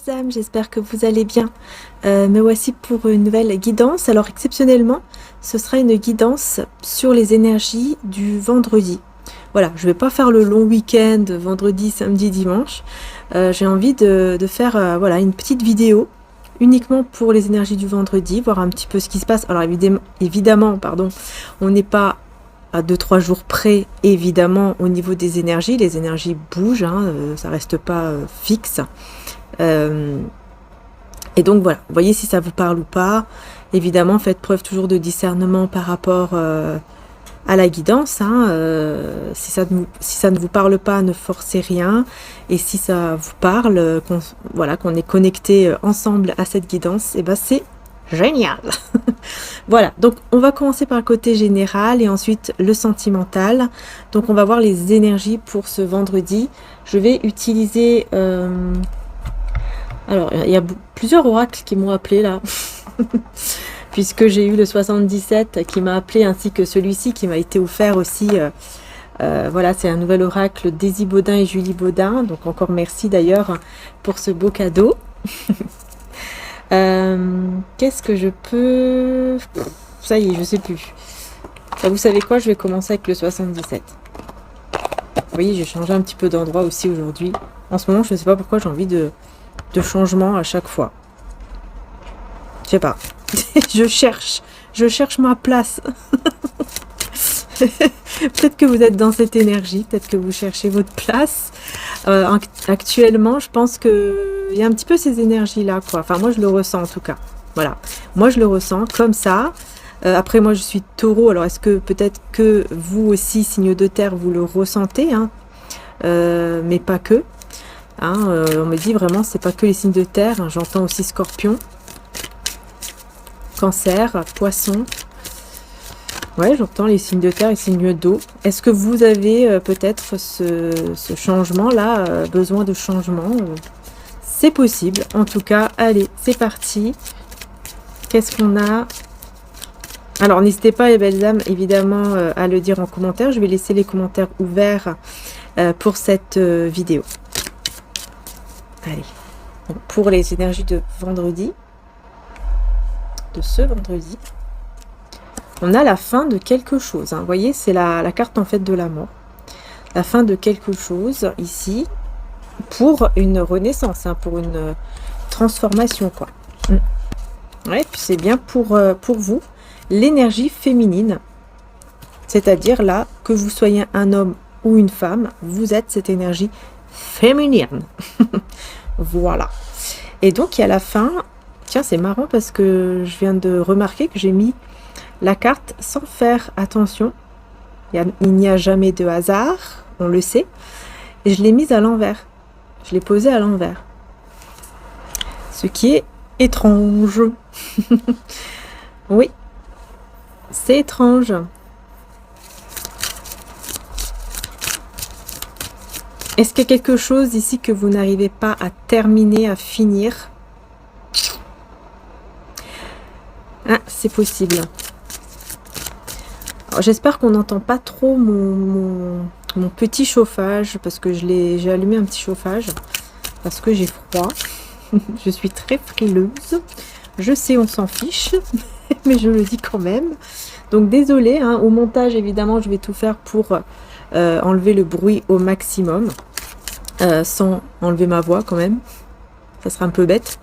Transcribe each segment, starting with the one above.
chères âmes, j'espère que vous allez bien. Me voici pour une nouvelle guidance. Alors exceptionnellement, ce sera une guidance sur les énergies du vendredi. Voilà, je ne vais pas faire le long week-end, vendredi, samedi, dimanche. J'ai envie de faire voilà, une petite vidéo uniquement pour les énergies du vendredi, voir un petit peu ce qui se passe. Alors évidemment, pardon, on n'est pas à 2-3 jours près, évidemment, au niveau des énergies. Les énergies bougent, hein, ça reste pas fixe. Et donc voilà, voyez si ça vous parle ou pas. Évidemment, faites preuve toujours de discernement par rapport à la guidance. Hein. Si ça ne vous parle pas, ne forcez rien. Et si ça vous parle, qu'on est connecté ensemble à cette guidance, et ben c'est génial. Voilà, donc on va commencer par le côté général et ensuite le sentimental. Donc on va voir les énergies pour ce vendredi. Je vais utiliser... Alors, il y a plusieurs oracles qui m'ont appelé là. Puisque j'ai eu le 77 qui m'a appelé, ainsi que celui-ci qui m'a été offert aussi. Voilà, c'est un nouvel oracle, Daisy Baudin et Julie Baudin. Donc encore merci d'ailleurs pour ce beau cadeau. Qu'est-ce que je peux... Ça y est, je sais plus. Vous savez quoi, je vais commencer avec le 77. Vous voyez, j'ai changé un petit peu d'endroit aussi aujourd'hui. En ce moment, je ne sais pas pourquoi j'ai envie de changement à chaque fois. Je sais pas. je cherche ma place. Peut-être que vous êtes dans cette énergie, peut-être que vous cherchez votre place. Actuellement, je pense que il y a un petit peu ces énergies-là, quoi. Enfin, moi, je le ressens en tout cas. Voilà. Moi, je le ressens comme ça. Après, moi, je suis taureau. Alors, est-ce que peut-être que vous aussi, signe de terre, vous le ressentez, hein, mais pas que. Hein, on me dit vraiment, c'est pas que les signes de terre. Hein, j'entends aussi scorpion, cancer, poisson. Ouais, j'entends les signes de terre et signes d'eau. Est-ce que vous avez peut-être ce changement-là, besoin de changement c'est possible. En tout cas, allez, c'est parti. Qu'est-ce qu'on a? Alors, n'hésitez pas, les belles âmes, évidemment, à le dire en commentaire. Je vais laisser les commentaires ouverts pour cette vidéo. Allez. Donc, pour les énergies de vendredi, de ce vendredi, on a la fin de quelque chose. Hein. Vous voyez, c'est la carte en fait de la mort. La fin de quelque chose ici pour une renaissance, hein, pour une transformation, quoi. Ouais, puis c'est bien pour vous, l'énergie féminine. C'est-à-dire là, que vous soyez un homme ou une femme, vous êtes cette énergie féminine. Voilà. Et donc, il y a la fin. Tiens, c'est marrant parce que je viens de remarquer que j'ai mis la carte sans faire attention. Il n'y a jamais de hasard, on le sait. Et je l'ai mise à l'envers. Je l'ai posée à l'envers. Ce qui est étrange. Oui, c'est étrange. Est-ce qu'il y a quelque chose ici que vous n'arrivez pas à terminer, à finir? Ah, c'est possible. J'espère qu'on n'entend pas trop mon petit chauffage, parce que j'ai allumé un petit chauffage, parce que j'ai froid. Je suis très frileuse. Je sais, on s'en fiche, mais je le dis quand même. Donc désolée, hein, au montage, évidemment, je vais tout faire pour enlever le bruit au maximum, sans enlever ma voix quand même. Ça sera un peu bête.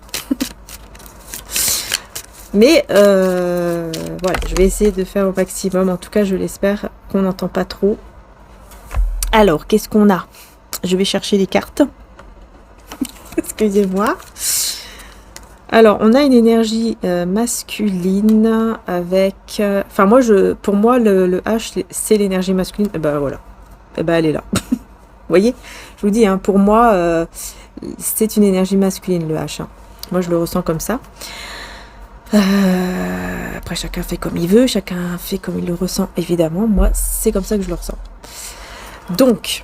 Mais voilà, je vais essayer de faire au maximum. En tout cas, je l'espère qu'on n'entend pas trop. Alors, qu'est-ce qu'on a? Je vais chercher les cartes. Excusez-moi. Alors, on a une énergie masculine avec... Enfin, pour moi, le H, c'est l'énergie masculine. Et ben voilà. Et ben elle est là. Vous voyez? Je vous dis, hein, pour moi, c'est une énergie masculine, le H. Hein. Moi, je le ressens comme ça. Après, chacun fait comme il veut, chacun fait comme il le ressent, évidemment. Moi, c'est comme ça que je le ressens. Donc,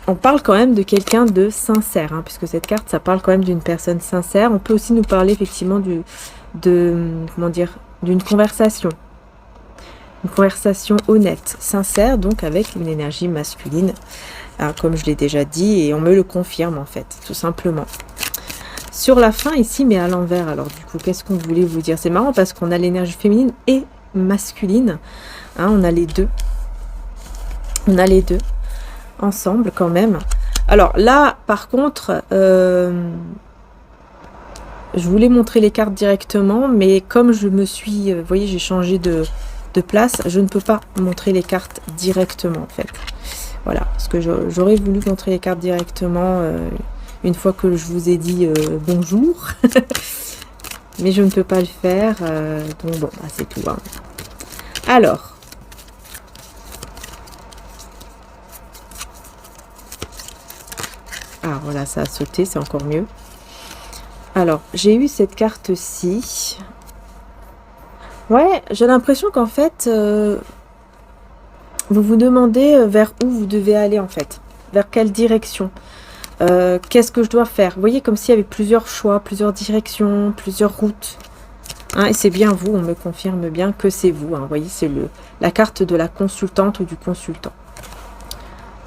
on parle quand même de quelqu'un de sincère, hein, puisque cette carte, ça parle quand même d'une personne sincère. On peut aussi nous parler effectivement comment dire, d'une conversation. Une conversation honnête, sincère, donc avec une énergie masculine, hein, comme je l'ai déjà dit, et on me le confirme en fait, tout simplement. sur la fin ici, mais à l'envers. Alors du coup, qu'est-ce qu'on voulait vous dire? C'est marrant parce qu'on a l'énergie féminine et masculine. Hein, on a les deux. On a les deux ensemble quand même. Alors là, par contre, je voulais montrer les cartes directement, mais comme je me suis... vous voyez, j'ai changé de place, je ne peux pas montrer les cartes directement en fait. Voilà, parce que j'aurais voulu montrer les cartes directement une fois que je vous ai dit bonjour. Mais je ne peux pas le faire, donc bon, bah, c'est tout. Hein. Alors... Ah voilà, ça a sauté, c'est encore mieux. Alors, j'ai eu cette carte-ci. Ouais, j'ai l'impression qu'en fait, vous vous demandez vers où vous devez aller en fait. Vers quelle direction. Qu'est-ce que je dois faire? Vous voyez, comme s'il y avait plusieurs choix, plusieurs directions, plusieurs routes. Hein, et c'est bien vous, on me confirme bien que c'est vous. Hein, vous voyez, c'est la carte de la consultante ou du consultant.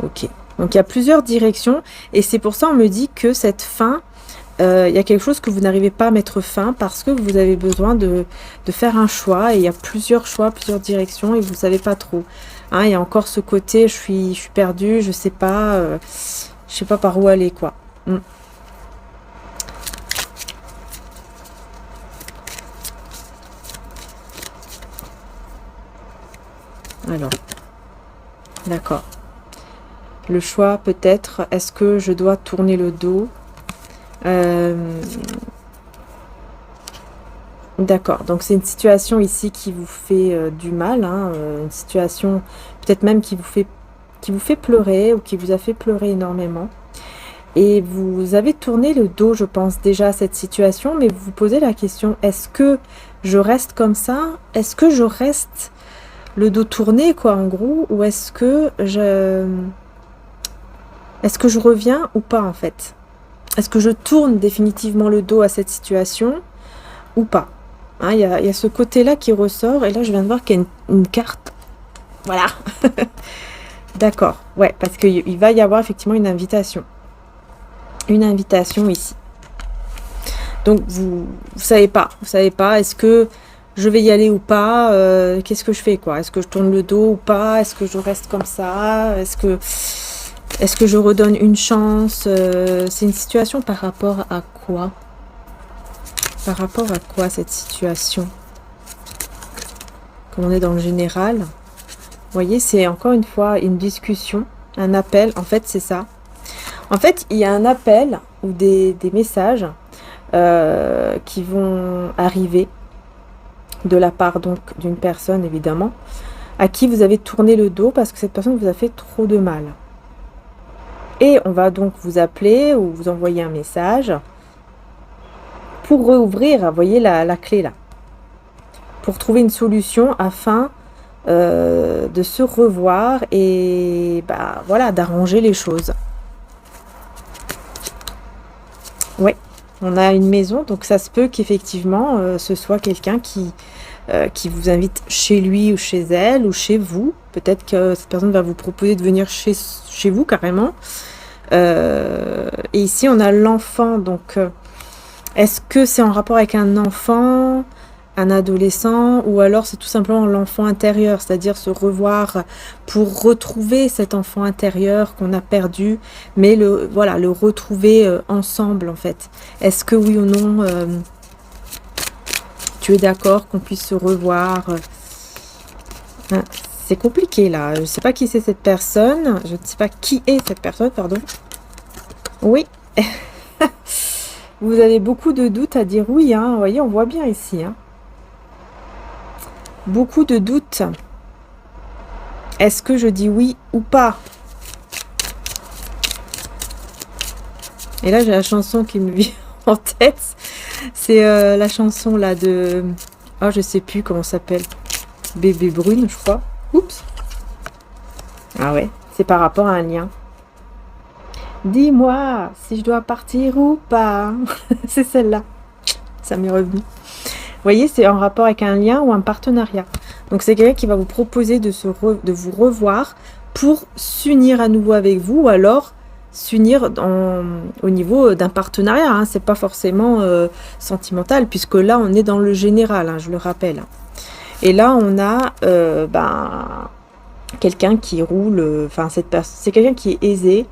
Ok. Donc, il y a plusieurs directions. Et c'est pour ça on me dit que cette fin... il y a quelque chose que vous n'arrivez pas à mettre fin parce que vous avez besoin de faire un choix. Et il y a plusieurs choix, plusieurs directions et vous ne savez pas trop. Hein, il y a encore ce côté, je suis perdue, je sais pas par où aller, quoi. Alors, d'accord. Le choix peut-être, est-ce que je dois tourner le dos? D'accord, donc c'est une situation ici qui vous fait du mal, hein, une situation peut-être même qui vous fait pleurer ou qui vous a fait pleurer énormément. Et vous avez tourné le dos, je pense, déjà à cette situation, mais vous vous posez la question, est-ce que je reste comme ça? Est-ce que je reste le dos tourné, quoi, en gros, ou est-ce que je reviens ou pas, en fait? Est-ce que je tourne définitivement le dos à cette situation ou pas? Hein, y a ce côté-là qui ressort. Et là, je viens de voir qu'il y a une carte. Voilà. D'accord. Ouais, parce qu'il va y avoir effectivement une invitation. Une invitation ici. Donc, vous savez pas. Vous savez pas. Est-ce que je vais y aller ou pas? Qu'est-ce que je fais, quoi? Est-ce que je tourne le dos ou pas? Est-ce que je reste comme ça? Est-ce que je redonne une chance? C'est une situation par rapport à quoi? Par rapport à quoi cette situation? Comme on est dans le général, vous voyez, c'est encore une fois une discussion, un appel. En fait, c'est ça. En fait, il y a un appel ou des messages qui vont arriver de la part donc d'une personne, évidemment, à qui vous avez tourné le dos parce que cette personne vous a fait trop de mal. Et on va donc vous appeler ou vous envoyer un message pour rouvrir, vous voyez la clé là, pour trouver une solution afin de se revoir et bah voilà, d'arranger les choses. Oui, on a une maison, donc ça se peut qu'effectivement ce soit quelqu'un qui vous invite chez lui ou chez elle ou chez vous. Peut-être que cette personne va vous proposer de venir chez vous carrément. Et ici on a l'enfant, donc est-ce que c'est en rapport avec un enfant, un adolescent, ou alors c'est tout simplement l'enfant intérieur, c'est-à-dire se revoir pour retrouver cet enfant intérieur qu'on a perdu, mais le retrouver ensemble en fait. Est-ce que oui ou non tu es d'accord qu'on puisse se revoir? C'est compliqué là, je ne sais pas qui c'est cette personne, je ne sais pas qui est cette personne, pardon. Oui. Vous avez beaucoup de doutes à dire oui, hein. Vous voyez, on voit bien ici. Hein. Beaucoup de doutes. Est-ce que je dis oui ou pas? Et là, j'ai la chanson qui me vient en tête. C'est la chanson là de... Oh, je sais plus comment ça s'appelle. Bébé Brune, je crois. Oups. Ah ouais, c'est par rapport à un lien. Dis-moi si je dois partir ou pas. C'est celle-là. Ça m'est revenu. Vous voyez, c'est en rapport avec un lien ou un partenariat. Donc, c'est quelqu'un qui va vous proposer de vous revoir pour s'unir à nouveau avec vous ou alors s'unir au niveau d'un partenariat, hein. C'est pas forcément sentimental, puisque là, on est dans le général, hein, je le rappelle. Et là, on a quelqu'un qui roule, enfin, c'est quelqu'un qui est aisé,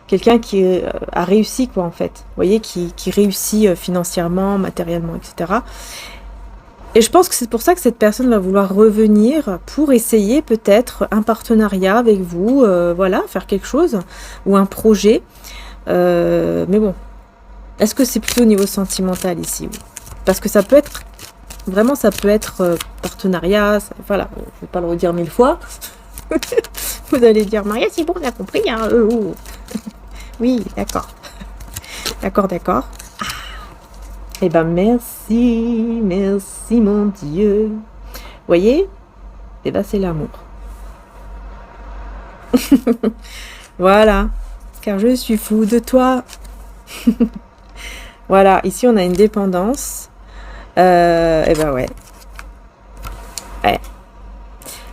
quelqu'un qui a réussi, quoi, en fait. Vous voyez, qui réussit financièrement, matériellement, etc. Et je pense que c'est pour ça que cette personne va vouloir revenir pour essayer peut-être un partenariat avec vous, voilà, faire quelque chose, ou un projet. Mais bon, est-ce que c'est plutôt au niveau sentimental ici? Oui. Parce que ça peut être, vraiment ça peut être partenariat, voilà, je ne vais pas le redire 1000 fois. Vous allez dire, Maria, c'est bon, on a compris, hein, oui, d'accord. D'accord. Eh ben merci mon Dieu. Vous voyez? Eh ben c'est l'amour. Voilà. Car je suis fou de toi. Voilà, ici on a une dépendance. Eh ben ouais.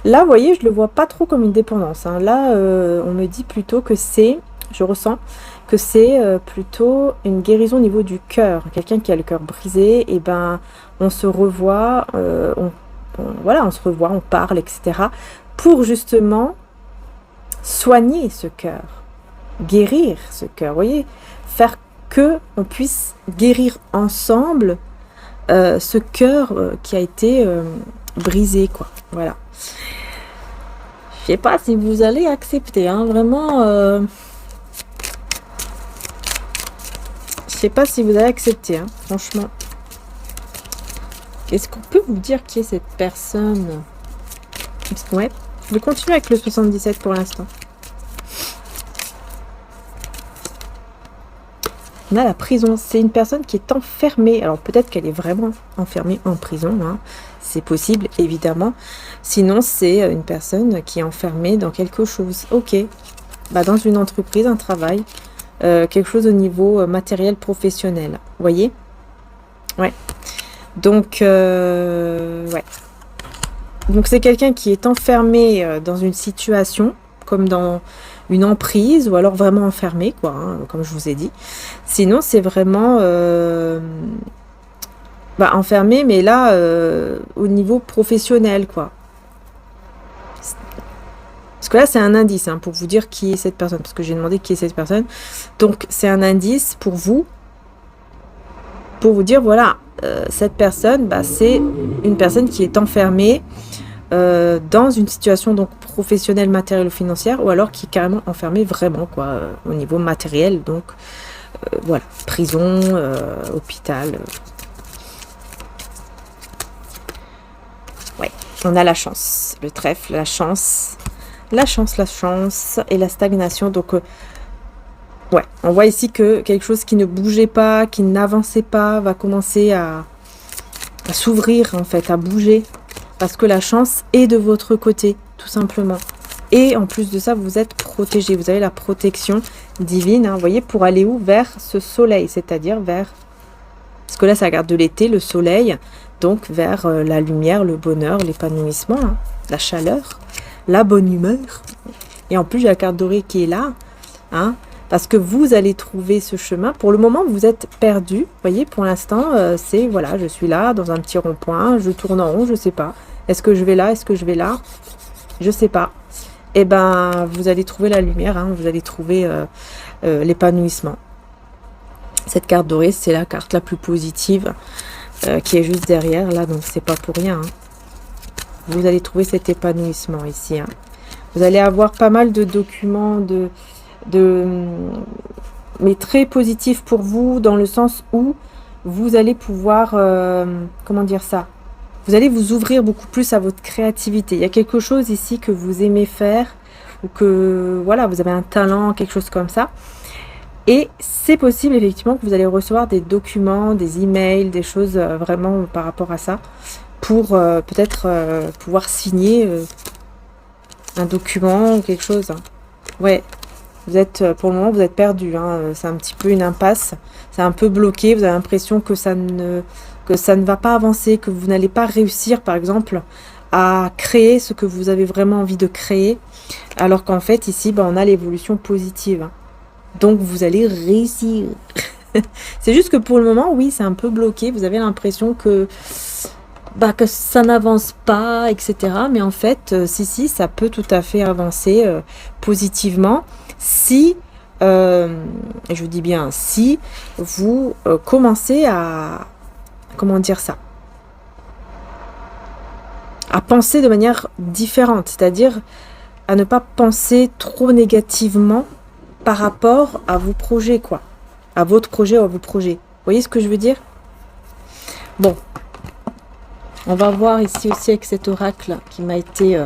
Là, vous voyez, je le vois pas trop comme une dépendance, hein. Là, on me dit plutôt que je ressens que c'est plutôt une guérison au niveau du cœur. Quelqu'un qui a le cœur brisé, et ben on se revoit, voilà, on se revoit, on parle, etc. Pour justement soigner ce cœur, guérir ce cœur, vous voyez, faire que on puisse guérir ensemble ce cœur qui a été brisé, quoi. Voilà. Je sais pas si vous allez accepter, hein, vraiment. Je sais pas si vous allez accepter, hein, franchement. Qu'est-ce qu'on peut vous dire qui est cette personne? Ouais, je vais continuer avec le 77 pour l'instant. On a la prison. C'est une personne qui est enfermée. Alors peut-être qu'elle est vraiment enfermée en prison, hein. C'est possible, évidemment. Sinon, c'est une personne qui est enfermée dans quelque chose. Ok. Bah, dans une entreprise, un travail. Quelque chose au niveau matériel, professionnel. Vous voyez? Ouais. Donc, ouais. Donc, c'est quelqu'un qui est enfermé dans une situation, comme dans une emprise, ou alors vraiment enfermé, quoi, hein, comme je vous ai dit. Sinon, c'est vraiment enfermé, mais là, au niveau professionnel, quoi. Parce que là, c'est un indice, hein, pour vous dire qui est cette personne, parce que j'ai demandé qui est cette personne. Donc, c'est un indice pour vous dire, voilà, cette personne, c'est une personne qui est enfermée dans une situation donc professionnelle, matérielle ou financière, ou alors qui est carrément enfermée vraiment, quoi, au niveau matériel. Donc, voilà, prison, hôpital. Ouais, on a la chance, le trèfle, la chance et la stagnation. Donc, ouais, on voit ici que quelque chose qui ne bougeait pas, qui n'avançait pas, va commencer à s'ouvrir, en fait, à bouger. Parce que la chance est de votre côté, tout simplement. Et en plus de ça, vous êtes protégé. Vous avez la protection divine, hein, vous voyez, pour aller où? Vers ce soleil, c'est-à-dire vers... Parce que là, ça garde de l'été, le soleil. Donc, vers la lumière, le bonheur, l'épanouissement, hein, la chaleur, la bonne humeur. Et en plus, j'ai la carte dorée qui est là, hein, parce que vous allez trouver ce chemin. Pour le moment, vous êtes perdu. Vous voyez, pour l'instant, c'est, voilà, je suis là, dans un petit rond-point, je tourne en rond, je sais pas. Est-ce que je vais là? Est-ce que je vais là? Je sais pas. Eh ben, vous allez trouver la lumière, hein, vous allez trouver l'épanouissement. Cette carte dorée, c'est la carte la plus positive qui est juste derrière, là, donc c'est pas pour rien, hein. Vous allez trouver cet épanouissement ici, hein. Vous allez avoir pas mal de documents mais très positifs pour vous, dans le sens où vous allez pouvoir, comment dire ça? Vous allez vous ouvrir beaucoup plus à votre créativité. Il y a quelque chose ici que vous aimez faire, ou que, voilà, vous avez un talent, quelque chose comme ça. Et c'est possible, effectivement, que vous allez recevoir des documents, des emails, des choses vraiment par rapport à ça, pour peut-être pouvoir signer un document ou quelque chose. Ouais, vous êtes, pour le moment, vous êtes perdu, hein. C'est un petit peu une impasse. C'est un peu bloqué. Vous avez l'impression que ça ne va pas avancer, que vous n'allez pas réussir, par exemple, à créer ce que vous avez vraiment envie de créer. Alors qu'en fait, ici, on a l'évolution positive, hein. Donc vous allez réussir. C'est juste que pour le moment, oui, c'est un peu bloqué. Vous avez l'impression que ça n'avance pas, etc. Mais en fait, si, ça peut tout à fait avancer positivement si, je dis bien si, vous commencez à, comment dire ça, à penser de manière différente, c'est-à-dire à ne pas penser trop négativement par rapport à vos projets, quoi. À votre projet ou à vos projets. Vous voyez ce que je veux dire? Bon. On va voir ici aussi avec cet oracle qui m'a été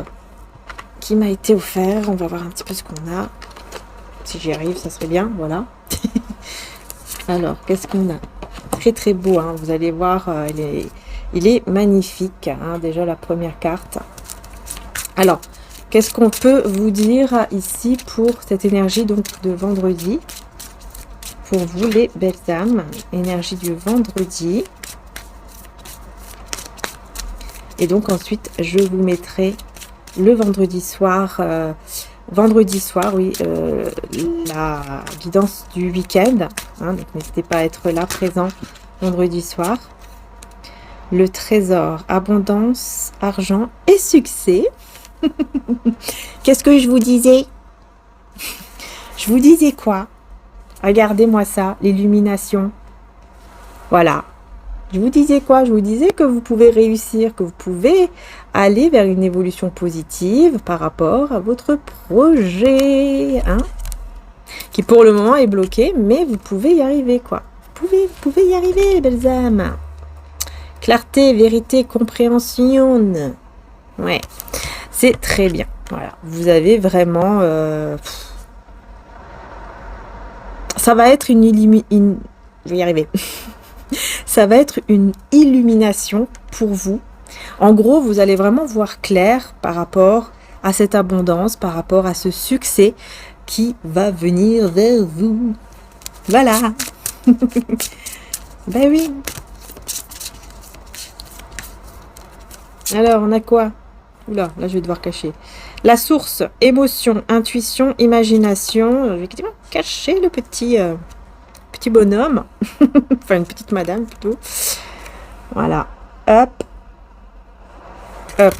offert. On va voir un petit peu ce qu'on a. Si j'y arrive, ça serait bien. Voilà. Alors, qu'est-ce qu'on a? Très très beau. Hein. Vous allez voir, il est magnifique. Hein, déjà la première carte. Alors, qu'est-ce qu'on peut vous dire ici pour cette énergie donc de vendredi? Pour vous les belles âmes. Énergie du vendredi. Et donc ensuite, je vous mettrai le vendredi soir, oui, la guidance du week-end. Hein, donc n'hésitez pas à être là, présent vendredi soir. Le trésor, abondance, argent et succès. Qu'est-ce que je vous disais? Je vous disais quoi? Regardez-moi ça, l'illumination. Voilà. Je vous disais quoi? Je vous disais que vous pouvez réussir, que vous pouvez aller vers une évolution positive par rapport à votre projet, hein, qui pour le moment est bloqué, mais vous pouvez y arriver, quoi. Vous pouvez y arriver, belles âmes. Clarté, vérité, compréhension. Ouais, c'est très bien. Voilà, vous avez vraiment... ça va être je vais y arriver. Ça va être une illumination pour vous. En gros, vous allez vraiment voir clair par rapport à cette abondance, par rapport à ce succès qui va venir vers vous. Voilà. Ben oui. Alors, on a quoi? Oula, là je vais devoir cacher. La source, émotion, intuition, imagination. Je vais effectivement cacher le petit bonhomme. Enfin, une petite madame plutôt. Voilà. Hop. Hop.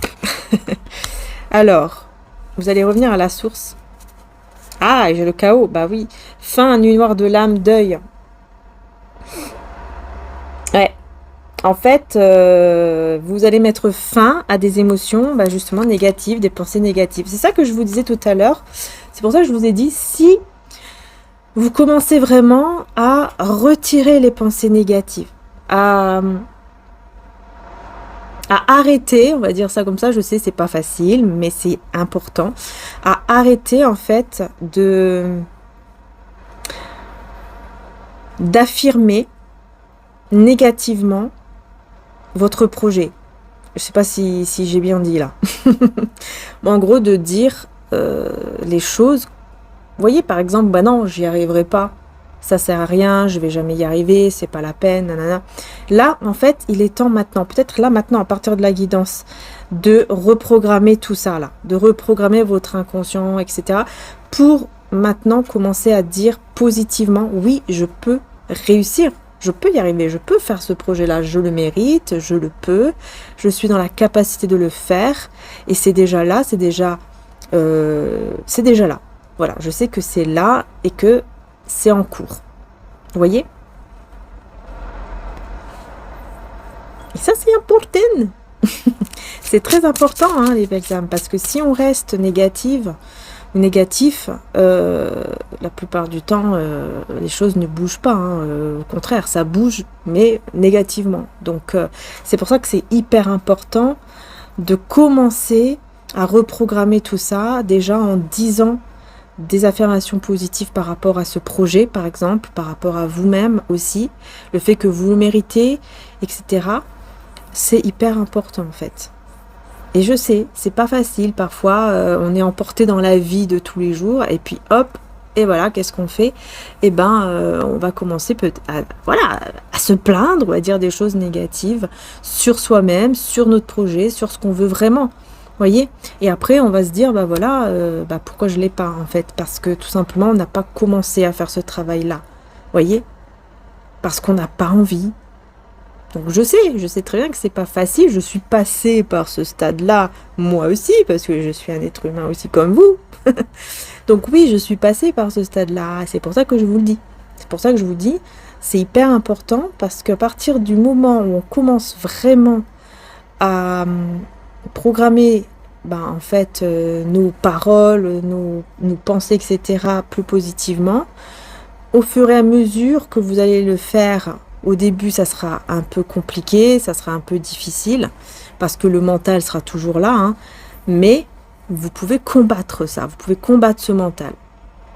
Alors, vous allez revenir à la source. Ah, j'ai le chaos. Bah oui. Fin, nuit noire de l'âme, deuil. Ouais. En fait, vous allez mettre fin à des émotions justement négatives, des pensées négatives. C'est ça que je vous disais tout à l'heure. C'est pour ça que je vous ai dit, si vous commencez vraiment à retirer les pensées négatives, à arrêter, on va dire ça comme ça, je sais c'est pas facile, mais c'est important, à arrêter en fait d'affirmer négativement votre projet. Je sais pas si j'ai bien dit là. Bon, en gros, de dire les choses. Vous voyez, par exemple, non, j'y arriverai pas. Ça sert à rien, je vais jamais y arriver, c'est pas la peine, nanana. Là, en fait, il est temps maintenant, peut-être là maintenant, à partir de la guidance, de reprogrammer tout ça là, de reprogrammer votre inconscient, etc. Pour maintenant commencer à dire positivement, oui, je peux réussir. Je peux y arriver, je peux faire ce projet-là, je le mérite, je le peux, je suis dans la capacité de le faire, et c'est déjà là, c'est déjà là. Voilà, je sais que c'est là et que c'est en cours. Vous voyez? Et ça, c'est important. C'est très important, hein, les belles âmes, parce que si on reste négatif, la plupart du temps, les choses ne bougent pas. Hein, au contraire, ça bouge, mais négativement. Donc, c'est pour ça que c'est hyper important de commencer à reprogrammer tout ça, déjà en disant des affirmations positives par rapport à ce projet, par exemple, par rapport à vous-même aussi, le fait que vous le méritez, etc. C'est hyper important, en fait. Et je sais, c'est pas facile, parfois on est emporté dans la vie de tous les jours, et puis hop, et voilà, qu'est-ce qu'on fait? Eh ben, on va commencer à se plaindre, ou à dire des choses négatives sur soi-même, sur notre projet, sur ce qu'on veut vraiment. Voyez? Et après, on va se dire, bah voilà, pourquoi je l'ai pas, en fait? Parce que tout simplement, on n'a pas commencé à faire ce travail-là. Voyez? Parce qu'on n'a pas envie. Donc je sais très bien que c'est pas facile. Je suis passée par ce stade-là, moi aussi, parce que je suis un être humain aussi comme vous. Donc oui, je suis passée par ce stade-là. C'est pour ça que je vous le dis. C'est pour ça que je vous dis, c'est hyper important parce qu'à partir du moment où on commence vraiment à programmer en fait nos paroles, nos pensées, etc. plus positivement, au fur et à mesure que vous allez le faire, au début ça sera un peu compliqué, ça sera un peu difficile, parce que le mental sera toujours là, hein, mais vous pouvez combattre ça, vous pouvez combattre ce mental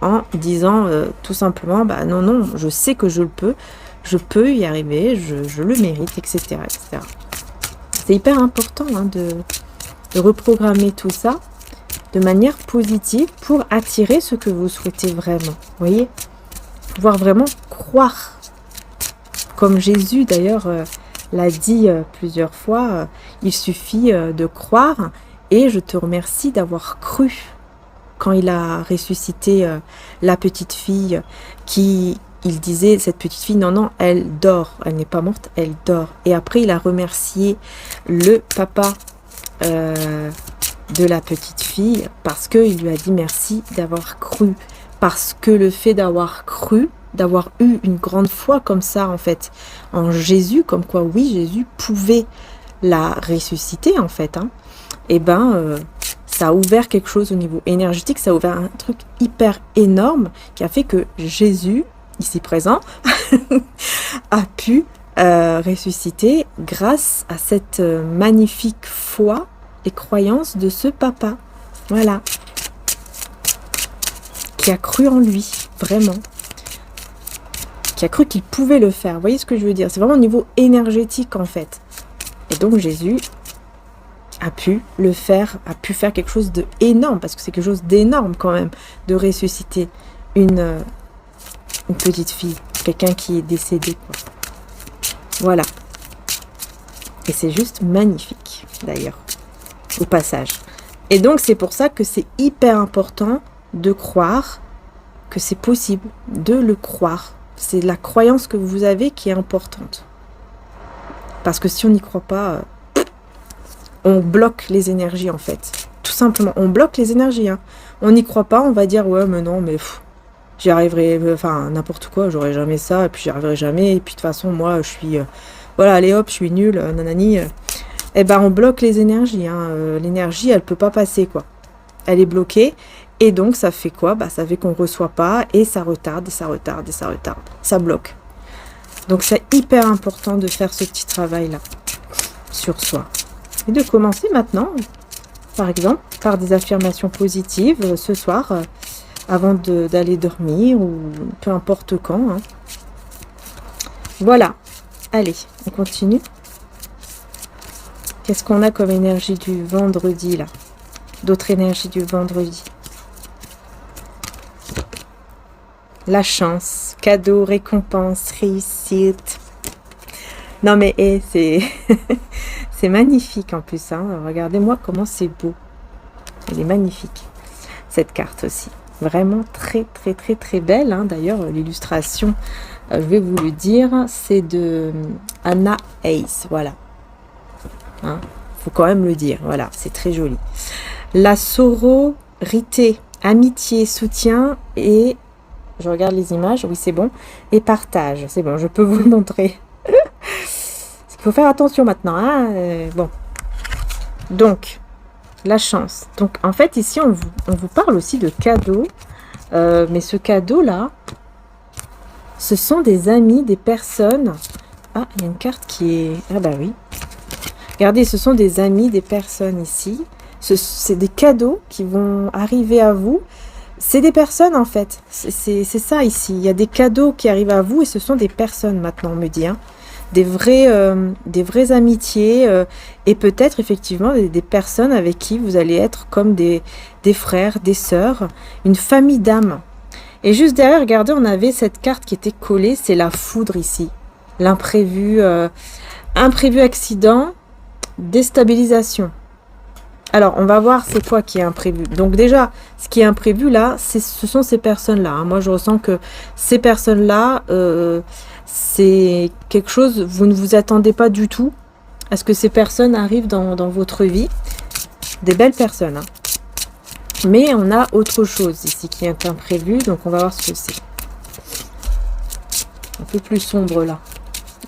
en disant tout simplement, non, je sais que je peux y arriver, je le mérite, etc. etc. C'est hyper important de reprogrammer tout ça de manière positive pour attirer ce que vous souhaitez vraiment. Vous voyez? Pouvoir vraiment croire. Comme Jésus d'ailleurs l'a dit plusieurs fois, il suffit de croire et je te remercie d'avoir cru quand il a ressuscité la petite fille il disait, cette petite fille, non, elle dort, elle n'est pas morte, elle dort. Et après, il a remercié le papa de la petite fille parce qu'il lui a dit merci d'avoir cru. Parce que le fait d'avoir cru, d'avoir eu une grande foi comme ça, en fait, en Jésus, comme quoi, oui, Jésus pouvait la ressusciter, en fait, hein, ça a ouvert quelque chose au niveau énergétique, ça a ouvert un truc hyper énorme qui a fait que Jésus, ici présent, a pu ressusciter grâce à cette magnifique foi et croyance de ce papa. Voilà. Qui a cru en lui, vraiment. Qui a cru qu'il pouvait le faire. Vous voyez ce que je veux dire? C'est vraiment au niveau énergétique, en fait. Et donc, Jésus a pu le faire, a pu faire quelque chose d'énorme, parce que c'est quelque chose d'énorme, quand même, de ressusciter une petite fille, quelqu'un qui est décédé, quoi. Voilà. Et c'est juste magnifique, d'ailleurs, au passage. Et donc, c'est pour ça que c'est hyper important de croire que c'est possible, de le croire. C'est la croyance que vous avez qui est importante. Parce que si on n'y croit pas, on bloque les énergies, en fait. Tout simplement, on bloque les énergies. Hein. On n'y croit pas, on va dire, ouais, mais non, mais j'y arriverai, enfin, n'importe quoi, j'aurai jamais ça, et puis j'y arriverai jamais, et puis de toute façon, moi, je suis, voilà, allez hop, je suis nulle, nanani. On bloque les énergies, hein. L'énergie, elle peut pas passer, quoi. Elle est bloquée, et donc, ça fait quoi? Ça fait qu'on reçoit pas, et ça retarde, et ça retarde, et ça retarde. Ça bloque. Donc, c'est hyper important de faire ce petit travail-là, sur soi. Et de commencer maintenant, par exemple, par des affirmations positives, ce soir, avant d'aller dormir ou peu importe quand. Hein. Voilà. Allez, on continue. Qu'est-ce qu'on a comme énergie du vendredi, là? D'autres énergies du vendredi. La chance, cadeau, récompense, réussite. Non mais c'est c'est magnifique en plus. Hein. Regardez-moi comment c'est beau. Elle est magnifique. Cette carte aussi. Vraiment très très très très belle. Hein. D'ailleurs, l'illustration, je vais vous le dire, c'est de Anna Ace. Voilà. Hein. Faut quand même le dire. Voilà, c'est très joli. La sororité, amitié, soutien et... Je regarde les images. Oui, c'est bon. Et partage. C'est bon, je peux vous le montrer. Il faut faire attention maintenant. Hein. Bon. Donc... La chance. Donc, en fait, ici, on vous parle aussi de cadeaux. Mais ce cadeau-là, ce sont des amis, des personnes. Ah, il y a une carte qui est... Ah bah oui. Regardez, ce sont des amis, des personnes ici. C'est des cadeaux qui vont arriver à vous. C'est des personnes, en fait. C'est ça, ici. Il y a des cadeaux qui arrivent à vous et ce sont des personnes, maintenant, on me dit. Hein. Des vraies amitiés et peut-être effectivement des personnes avec qui vous allez être comme des frères, des sœurs, une famille d'âmes. Et juste derrière, regardez, on avait cette carte qui était collée, c'est la foudre ici. L'imprévu, imprévu accident, déstabilisation. Alors, on va voir c'est quoi qui est imprévu. Donc déjà, ce qui est imprévu là, ce sont ces personnes-là. Hein. Moi, je ressens que ces personnes-là, c'est quelque chose, vous ne vous attendez pas du tout à ce que ces personnes arrivent dans votre vie. Des belles personnes. Hein. Mais on a autre chose ici qui est imprévu, donc on va voir ce que c'est. Un peu plus sombre là,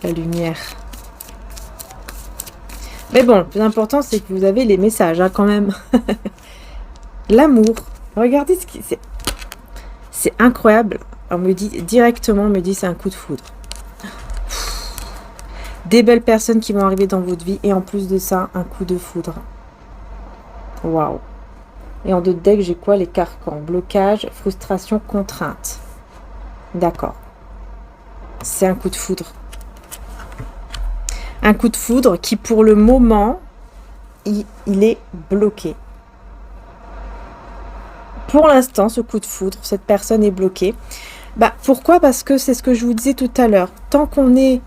la lumière. Mais bon, le plus important, c'est que vous avez les messages, hein, quand même. L'amour. Regardez ce qui... C'est incroyable. On me dit, directement, on me dit, c'est un coup de foudre. Des belles personnes qui vont arriver dans votre vie. Et en plus de ça, un coup de foudre. Waouh. Et en deux deck, j'ai quoi? Les carcans. Blocage, frustration, contrainte. D'accord. C'est un coup de foudre. Un coup de foudre qui, pour le moment, il est bloqué. Pour l'instant, ce coup de foudre, cette personne est bloquée. Bah, pourquoi? Parce que c'est ce que je vous disais tout à l'heure. Tant qu'on est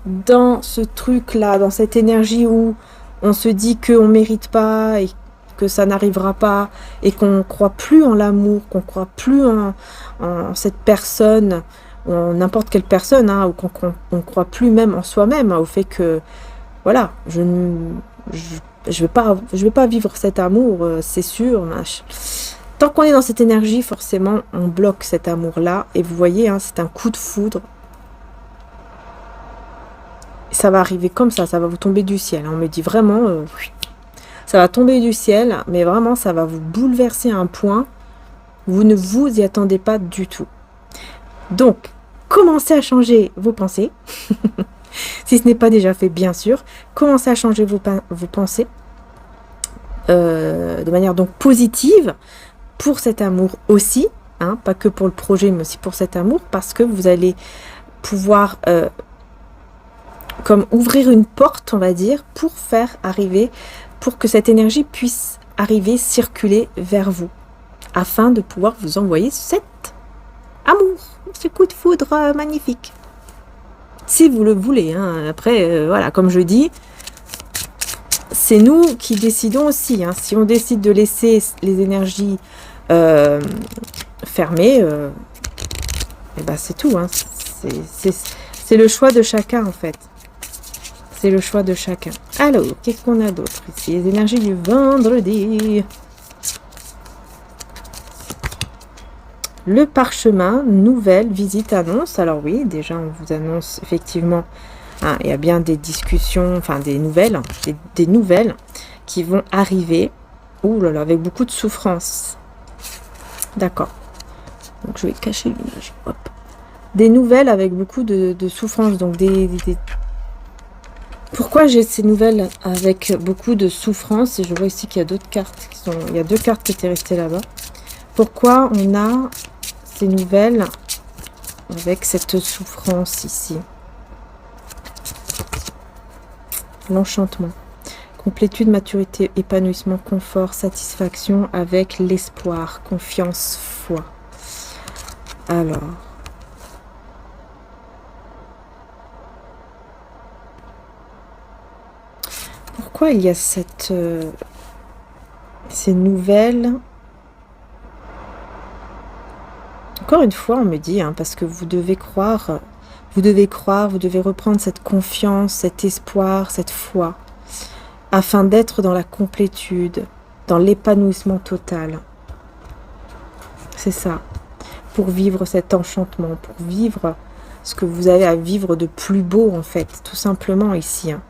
dans ce truc-là, dans cette énergie où on se dit qu'on ne mérite pas et que ça n'arrivera pas et qu'on ne croit plus en l'amour, qu'on ne croit plus en cette personne, en n'importe quelle personne, hein, ou qu'on ne croit plus même en soi-même, hein, au fait que, voilà, je vais pas vivre cet amour, c'est sûr. Tant qu'on est dans cette énergie, forcément, on bloque cet amour-là. Et vous voyez, hein, c'est un coup de foudre. Ça va arriver comme ça va vous tomber du ciel. On me dit vraiment, ça va tomber du ciel, mais vraiment, ça va vous bouleverser à un point. Vous ne vous y attendez pas du tout. Donc, commencez à changer vos pensées. Si ce n'est pas déjà fait, bien sûr. Commencez à changer vos pensées de manière donc positive pour cet amour aussi. Hein, pas que pour le projet, mais aussi pour cet amour. Parce que vous allez pouvoir comme ouvrir une porte, on va dire, pour faire arriver, pour que cette énergie puisse arriver, circuler vers vous. Afin de pouvoir vous envoyer cet amour, ce coup de foudre magnifique. Si vous le voulez. Hein. Après, voilà, comme je dis, c'est nous qui décidons aussi. Hein. Si on décide de laisser les énergies fermées, et ben c'est tout. Hein. C'est le choix de chacun, en fait. C'est le choix de chacun. Alors, qu'est-ce qu'on a d'autre ici? Les énergies du vendredi. Le parchemin, nouvelle, visite, annonce. Alors oui, déjà on vous annonce effectivement, hein, il y a bien des discussions, enfin des nouvelles, des nouvelles qui vont arriver. Ouh là là, avec beaucoup de souffrance. D'accord. Donc je vais cacher l'image. Hop. Des nouvelles avec beaucoup de souffrance. Donc Pourquoi j'ai ces nouvelles avec beaucoup de souffrance? Et je vois ici qu'il y a d'autres cartes qui sont. Il y a deux cartes qui étaient restées là-bas. Pourquoi on a ces nouvelles avec cette souffrance ici? L'enchantement. Complétude, maturité, épanouissement, confort, satisfaction avec l'espoir, confiance, foi. Alors. Pourquoi il y a ces nouvelles? Encore une fois, on me dit, hein, parce que vous devez croire, vous devez reprendre cette confiance, cet espoir, cette foi, afin d'être dans la complétude, dans l'épanouissement total. C'est ça. Pour vivre cet enchantement, pour vivre ce que vous avez à vivre de plus beau, en fait, tout simplement ici. Hein.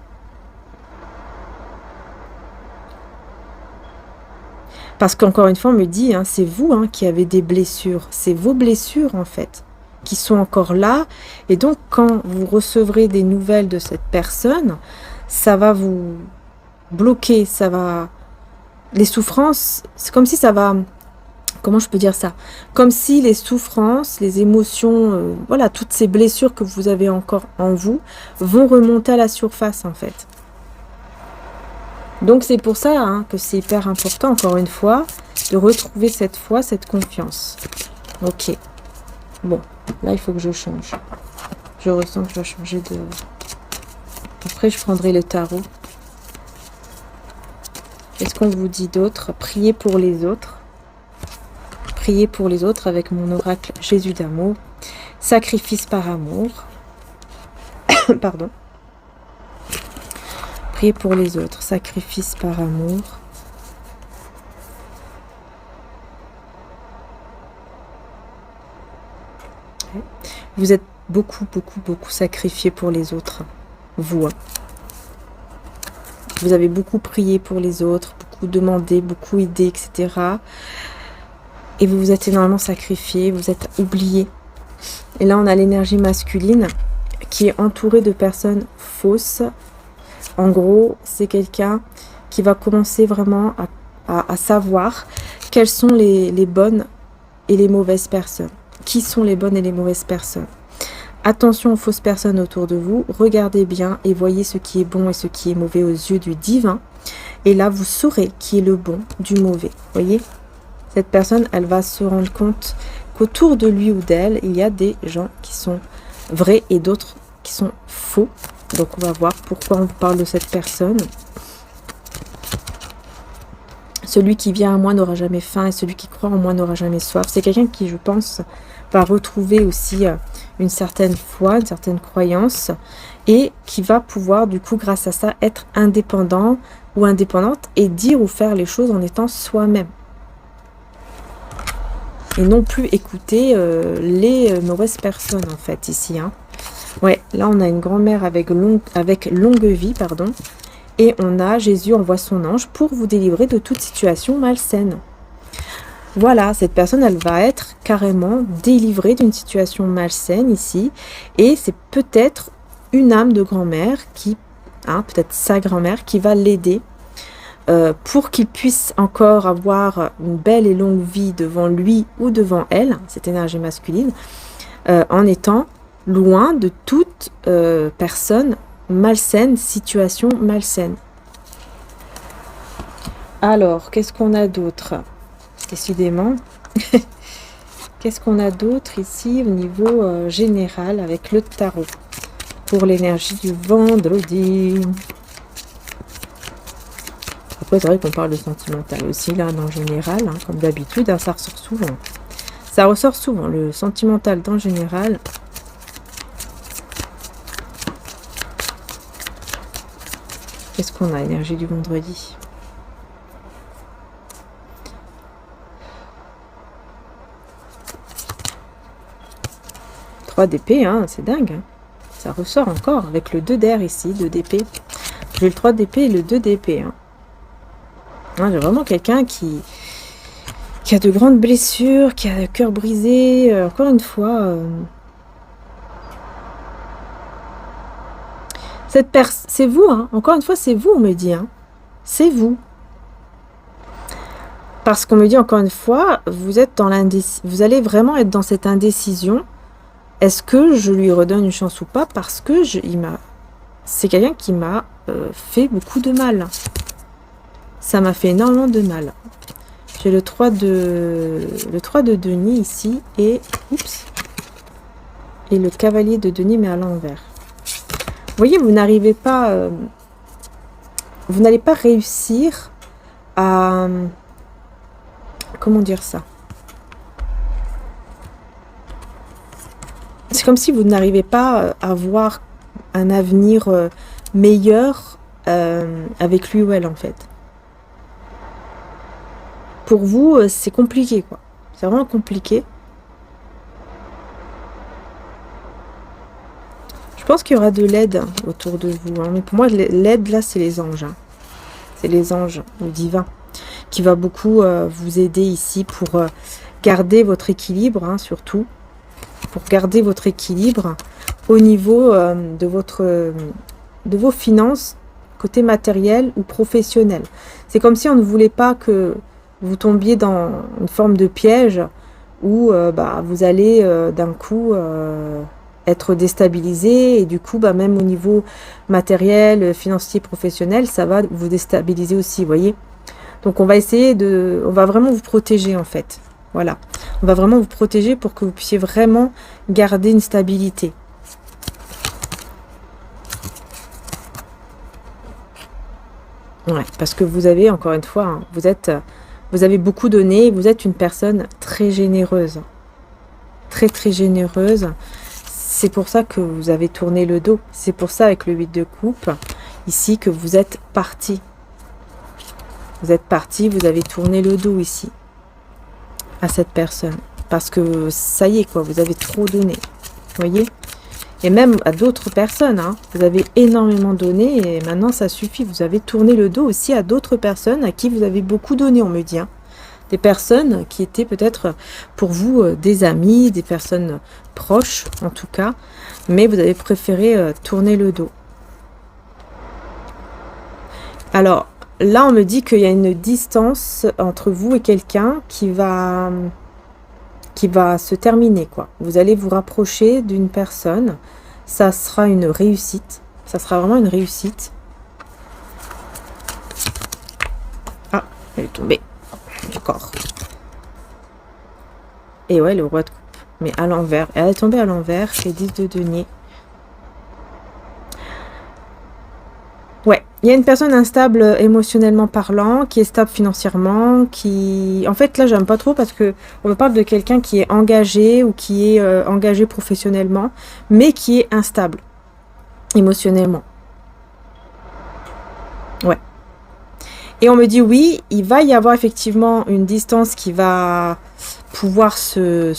Parce qu'encore une fois, on me dit, hein, c'est vous hein, qui avez des blessures. C'est vos blessures, en fait, qui sont encore là. Et donc, quand vous recevrez des nouvelles de cette personne, ça va vous bloquer. Ça va... Les souffrances, c'est comme si ça va... Comment je peux dire ça? Comme si les souffrances, les émotions, voilà, toutes ces blessures que vous avez encore en vous, vont remonter à la surface, en fait. Donc c'est pour ça hein, que c'est hyper important, encore une fois, de retrouver cette foi, cette confiance. Ok. Bon, là il faut que je change. Je ressens que je dois changer de... Après je prendrai le tarot. Qu'est-ce qu'on vous dit d'autre? Priez pour les autres. Priez pour les autres avec mon oracle Jésus d'amour. Sacrifice par amour. Pardon. Priez pour les autres. Sacrifice par amour. Vous êtes beaucoup sacrifié pour les autres. Vous. Vous avez beaucoup prié pour les autres, beaucoup demandé, beaucoup aidé, etc. Et vous vous êtes énormément sacrifié, vous êtes oublié. Et là, on a l'énergie masculine qui est entourée de personnes fausses. En gros, c'est quelqu'un qui va commencer vraiment à savoir quelles sont les bonnes et les mauvaises personnes. Qui sont les bonnes et les mauvaises personnes? Attention aux fausses personnes autour de vous. Regardez bien et voyez ce qui est bon et ce qui est mauvais aux yeux du divin. Et là, vous saurez qui est le bon du mauvais. Voyez? Cette personne, elle va se rendre compte qu'autour de lui ou d'elle, il y a des gens qui sont vrais et d'autres qui sont faux. Donc, on va voir pourquoi on vous parle de cette personne. Celui qui vient à moi n'aura jamais faim et celui qui croit en moi n'aura jamais soif. C'est quelqu'un qui, je pense, va retrouver aussi une certaine foi, une certaine croyance et qui va pouvoir, du coup, grâce à ça, être indépendant ou indépendante et dire ou faire les choses en étant soi-même. Et non plus écouter les mauvaises personnes, en fait, ici. Hein. Ouais, là, on a une grand-mère avec longue vie, pardon. Et on a Jésus envoie son ange pour vous délivrer de toute situation malsaine. Voilà, cette personne, elle va être carrément délivrée d'une situation malsaine ici. Et c'est peut-être une âme de grand-mère qui, peut-être sa grand-mère, qui va l'aider pour qu'il puisse encore avoir une belle et longue vie devant lui ou devant elle, cette énergie masculine, en étant loin de toute personne malsaine, situation malsaine. Alors, qu'est-ce qu'on a d'autre? Décidément. Qu'est-ce qu'on a d'autre ici au niveau général avec le tarot pour l'énergie du vendredi? Après, c'est vrai qu'on parle de sentimental aussi, là, dans le général, hein, comme d'habitude, hein, ça ressort souvent. Ça ressort souvent, le sentimental dans le général. Qu'est-ce qu'on a, énergie du vendredi? Trois d'épée, hein, c'est dingue. Hein. Ça ressort encore avec le 2 d'air ici, 2 d'épée. J'ai le 3 d'épée et le 2 d'épée. Hein. J'ai vraiment quelqu'un qui a de grandes blessures, qui a le cœur brisé. Encore une fois... c'est vous, hein. Encore une fois, c'est vous, on me dit. Hein. C'est vous. Parce qu'on me dit encore une fois, vous allez vraiment être dans cette indécision. Est-ce que je lui redonne une chance ou pas? Parce que c'est quelqu'un qui m'a fait beaucoup de mal. Ça m'a fait énormément de mal. J'ai le 3 de denier ici et le cavalier de denier mais à l'envers. Vous voyez, vous n'arrivez pas, vous n'allez pas réussir à, comment dire ça? C'est comme si vous n'arrivez pas à voir un avenir meilleur avec lui ou elle en fait. Pour vous, c'est compliqué quoi. C'est vraiment compliqué. Je pense qu'il y aura de l'aide autour de vous. Hein. Mais pour moi, l'aide, là, c'est les anges. Hein. C'est les anges, le divin, qui va beaucoup vous aider ici pour garder votre équilibre, hein, surtout. Pour garder votre équilibre au niveau de vos finances, côté matériel ou professionnel. C'est comme si on ne voulait pas que vous tombiez dans une forme de piège où vous allez d'un coup... être déstabilisé et du coup même au niveau matériel, financier, professionnel, ça va vous déstabiliser aussi, vous voyez. Donc on va vraiment vous protéger en fait. Voilà, on va vraiment vous protéger pour que vous puissiez vraiment garder une stabilité. Ouais, parce que vous avez, encore une fois, hein, vous avez beaucoup donné, vous êtes une personne très généreuse. Très très généreuse. C'est pour ça que vous avez tourné le dos. C'est pour ça, avec le 8 de coupe, ici, que vous êtes parti. Vous êtes parti, vous avez tourné le dos ici, à cette personne. Parce que, ça y est, quoi, vous avez trop donné. Vous voyez? Et même à d'autres personnes, hein. Vous avez énormément donné et maintenant ça suffit. Vous avez tourné le dos aussi à d'autres personnes à qui vous avez beaucoup donné, on me dit. Hein. Des personnes qui étaient peut-être pour vous des amis, des personnes proches en tout cas. Mais vous avez préféré tourner le dos. Alors là, on me dit qu'il y a une distance entre vous et quelqu'un qui va se terminer, quoi. Vous allez vous rapprocher d'une personne, ça sera une réussite, ça sera vraiment une réussite. Ah, elle est tombée, d'accord. Et ouais, le roi de coupe, mais à l'envers, elle est tombée à l'envers, les 10 de denier. Ouais, il y a une personne instable émotionnellement parlant, qui est stable financièrement, qui... En fait, là, j'aime pas trop parce que on me parle de quelqu'un qui est engagé ou qui est engagé professionnellement, mais qui est instable émotionnellement. Ouais. Et on me dit, oui, il va y avoir effectivement une distance qui va pouvoir se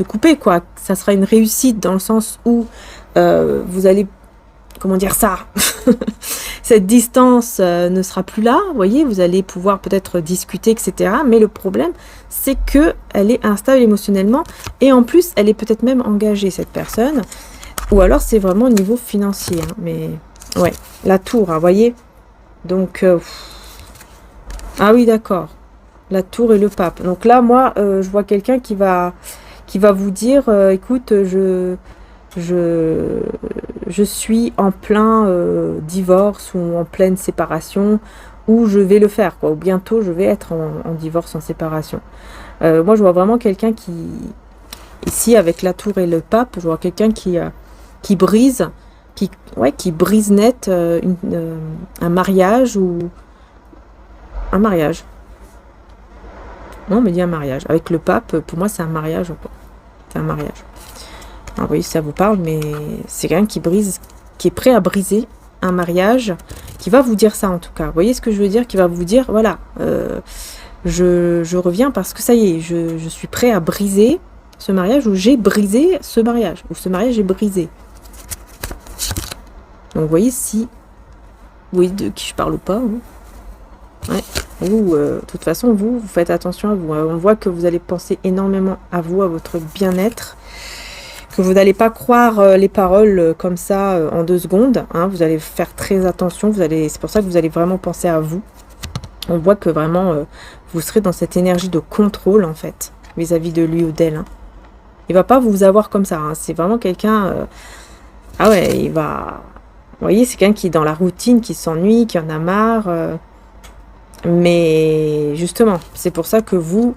couper, quoi. Ça sera une réussite dans le sens où vous allez... Comment dire ça? Cette distance ne sera plus là, vous voyez, vous allez pouvoir peut-être discuter, etc. Mais le problème, c'est que elle est instable émotionnellement et en plus, elle est peut-être même engagée, cette personne. Ou alors, c'est vraiment au niveau financier. Hein, mais ouais, la tour, hein, voyez. Donc, ah oui, d'accord. La tour et le pape. Donc là, moi, je vois quelqu'un qui va vous dire, écoute, je suis en plein divorce ou en pleine séparation, ou je vais le faire, quoi. Ou bientôt, je vais être en divorce, en séparation. Moi, je vois vraiment quelqu'un qui, ici, avec la tour et le pape, je vois quelqu'un qui brise, qui brise net un mariage ou un mariage. Non, on me dit un mariage. Avec le pape, pour moi, c'est un mariage. C'est un mariage. Alors, oui, ça vous parle, mais c'est quelqu'un qui brise, qui est prêt à briser un mariage, qui va vous dire ça en tout cas. Vous voyez ce que je veux dire? Qui va vous dire, voilà, je reviens parce que ça y est, je suis prêt à briser ce mariage, ou j'ai brisé ce mariage, ou ce mariage est brisé. Donc vous voyez si, oui, de qui je parle ou pas. Hein. Ouais. Ou de toute façon, vous faites attention à vous. On voit que vous allez penser énormément à vous, à votre bien-être. Que vous n'allez pas croire les paroles comme ça en 2 secondes. Hein, vous allez faire très attention. C'est pour ça que vous allez vraiment penser à vous. On voit que vraiment, vous serez dans cette énergie de contrôle, en fait, vis-à-vis de lui ou d'elle. Hein. Il va pas vous avoir comme ça. Hein. C'est vraiment quelqu'un... Ah ouais, il va... Vous voyez, c'est quelqu'un qui est dans la routine, qui s'ennuie, qui en a marre. Mais justement, c'est pour ça que vous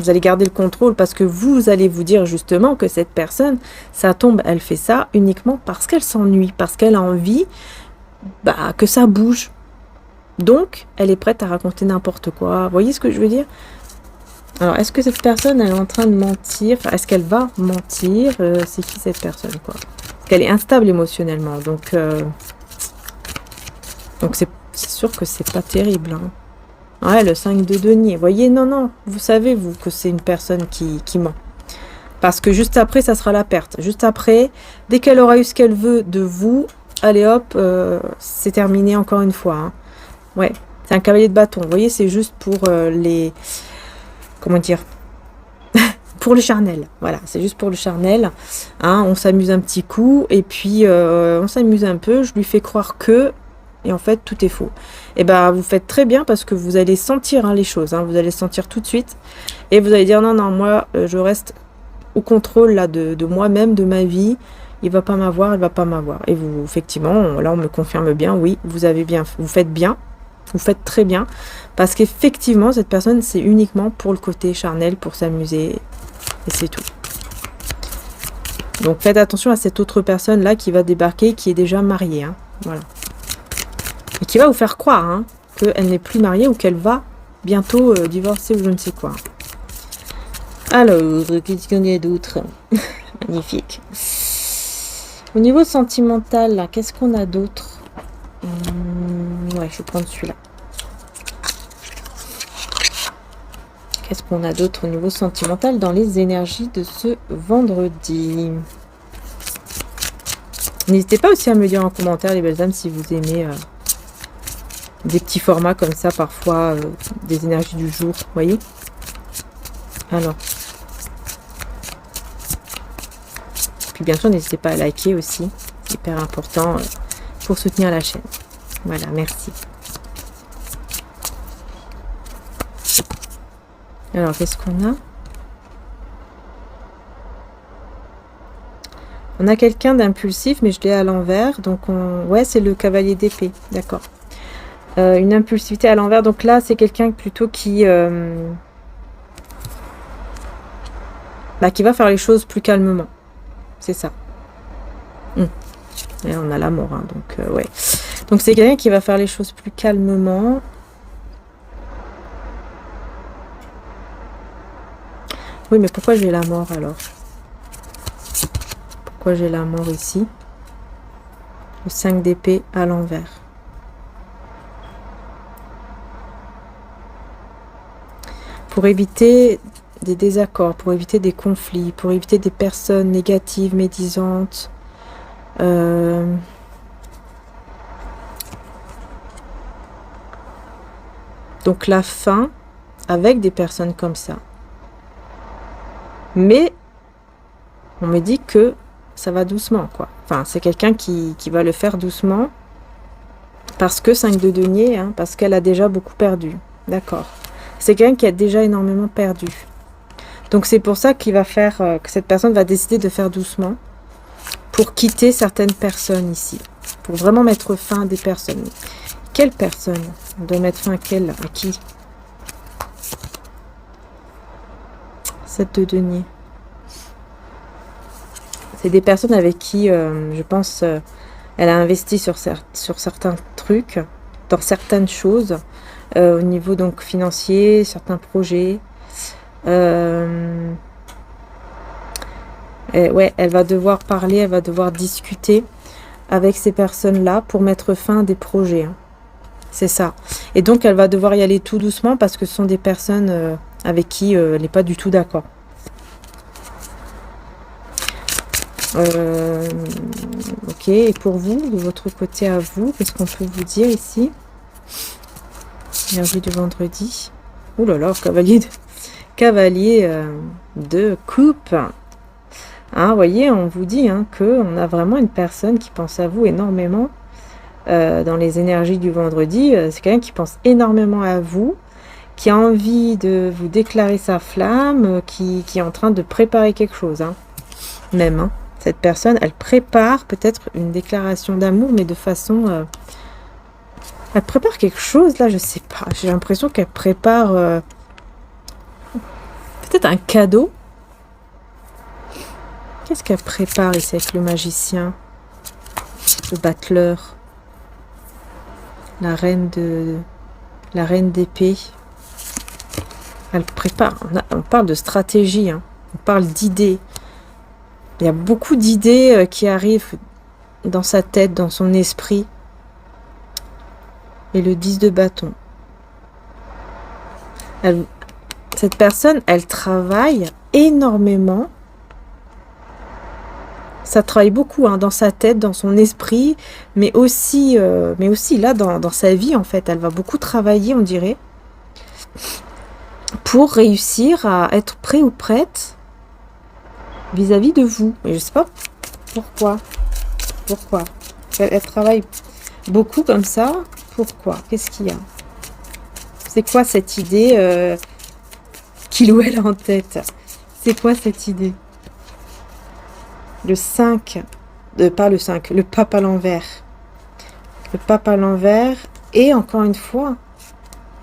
allez garder le contrôle, parce que vous allez vous dire justement que cette personne, ça tombe, elle fait ça uniquement parce qu'elle s'ennuie, parce qu'elle a envie que ça bouge. Donc, elle est prête à raconter n'importe quoi. Vous voyez ce que je veux dire? Alors, est-ce que cette personne, elle est en train de mentir? Enfin, est-ce qu'elle va mentir? C'est qui cette personne, quoi? Parce qu'elle est instable émotionnellement. Donc c'est sûr que c'est pas terrible, hein. Ouais, le 5 de denier. Vous voyez, non, vous savez, vous, que c'est une personne qui ment. Parce que juste après, ça sera la perte. Juste après, dès qu'elle aura eu ce qu'elle veut de vous, allez hop, c'est terminé encore une fois. Hein. Ouais, c'est un cavalier de bâton. Vous voyez, c'est juste pour les... Comment dire? Pour le charnel. Voilà, c'est juste pour le charnel. Hein, on s'amuse un petit coup, et puis on s'amuse un peu. Je lui fais croire que... Et en fait, tout est faux. Et ben, vous faites très bien parce que vous allez sentir les choses. Hein, vous allez sentir tout de suite. Et vous allez dire, non, moi, je reste au contrôle là, de moi-même, de ma vie. Il va pas m'avoir, il va pas m'avoir. Et vous, effectivement, là, on me confirme bien, oui, vous avez bien, vous faites bien. Vous faites très bien. Parce qu'effectivement, cette personne, c'est uniquement pour le côté charnel, pour s'amuser. Et c'est tout. Donc, faites attention à cette autre personne-là qui va débarquer, qui est déjà mariée. Hein, voilà. Et qui va vous faire croire hein, qu'elle n'est plus mariée ou qu'elle va bientôt divorcer ou je ne sais quoi. Alors, qu'est-ce qu'on a d'autre? Magnifique. Au niveau sentimental, qu'est-ce qu'on a d'autre? Ouais, je vais prendre celui-là. Qu'est-ce qu'on a d'autre au niveau sentimental dans les énergies de ce vendredi? N'hésitez pas aussi à me dire en commentaire, les belles âmes, si vous aimez des petits formats comme ça, parfois des énergies du jour, vous voyez? Alors. Puis bien sûr, n'hésitez pas à liker aussi, c'est hyper important pour soutenir la chaîne. Voilà, merci. Alors, qu'est-ce qu'on a? On a quelqu'un d'impulsif, mais je l'ai à l'envers. Donc, ouais, c'est le cavalier d'épée. D'accord. Une impulsivité à l'envers. Donc là, c'est quelqu'un plutôt qui va faire les choses plus calmement. C'est ça. Et on a la mort. Hein, donc, ouais. Donc, c'est quelqu'un qui va faire les choses plus calmement. Oui, mais pourquoi j'ai la mort alors? Pourquoi j'ai la mort ici? Le 5 d'épée à l'envers. Pour éviter des désaccords, pour éviter des conflits, pour éviter des personnes négatives, médisantes. Donc la fin avec des personnes comme ça. Mais on me dit que ça va doucement, quoi. Enfin, c'est quelqu'un qui va le faire doucement. Parce que 5 de denier, hein, parce qu'elle a déjà beaucoup perdu. D'accord. C'est quelqu'un qui a déjà énormément perdu. Donc c'est pour ça qu'il va faire, que cette personne va décider de faire doucement. Pour quitter certaines personnes ici. Pour vraiment mettre fin à des personnes. Quelle personne? On doit mettre fin à quelle? À qui? 7 de denier. C'est des personnes avec qui, je pense, elle a investi sur certains trucs, dans certaines choses, au niveau donc financier, certains projets. Ouais, elle va devoir parler, elle va devoir discuter avec ces personnes-là pour mettre fin à des projets. Hein. C'est ça. Et donc, elle va devoir y aller tout doucement parce que ce sont des personnes avec qui elle n'est pas du tout d'accord. Ok, et pour vous, de votre côté à vous, qu'est-ce qu'on peut vous dire ici? Énergie du vendredi. Ouh là là, cavalier de coupe. Hein, voyez, on vous dit hein, qu'on a vraiment une personne qui pense à vous énormément dans les énergies du vendredi. C'est quelqu'un qui pense énormément à vous, qui a envie de vous déclarer sa flamme, qui est en train de préparer quelque chose. Hein. Même, hein. Cette personne, elle prépare peut-être une déclaration d'amour, mais de façon... elle prépare quelque chose, là, je sais pas. J'ai l'impression qu'elle prépare peut-être un cadeau. Qu'est-ce qu'elle prépare ici avec le magicien? Le battleur. La reine d'épée. Elle prépare. On parle de stratégie. Hein. On parle d'idées. Il y a beaucoup d'idées qui arrivent dans sa tête, dans son esprit. Et le 10 de bâton. Cette personne, elle travaille énormément. Ça travaille beaucoup hein, dans sa tête, dans son esprit, mais aussi là, dans sa vie, en fait. Elle va beaucoup travailler, on dirait, pour réussir à être prêt ou prête vis-à-vis de vous. Mais je sais pas pourquoi. Pourquoi elle travaille beaucoup comme ça. Pourquoi? Qu'est-ce qu'il y a? C'est quoi cette idée qu'il ou elle a en tête? C'est quoi cette idée? Le 5, pas le 5, le pape à l'envers. Le pape à l'envers. Et encore une fois,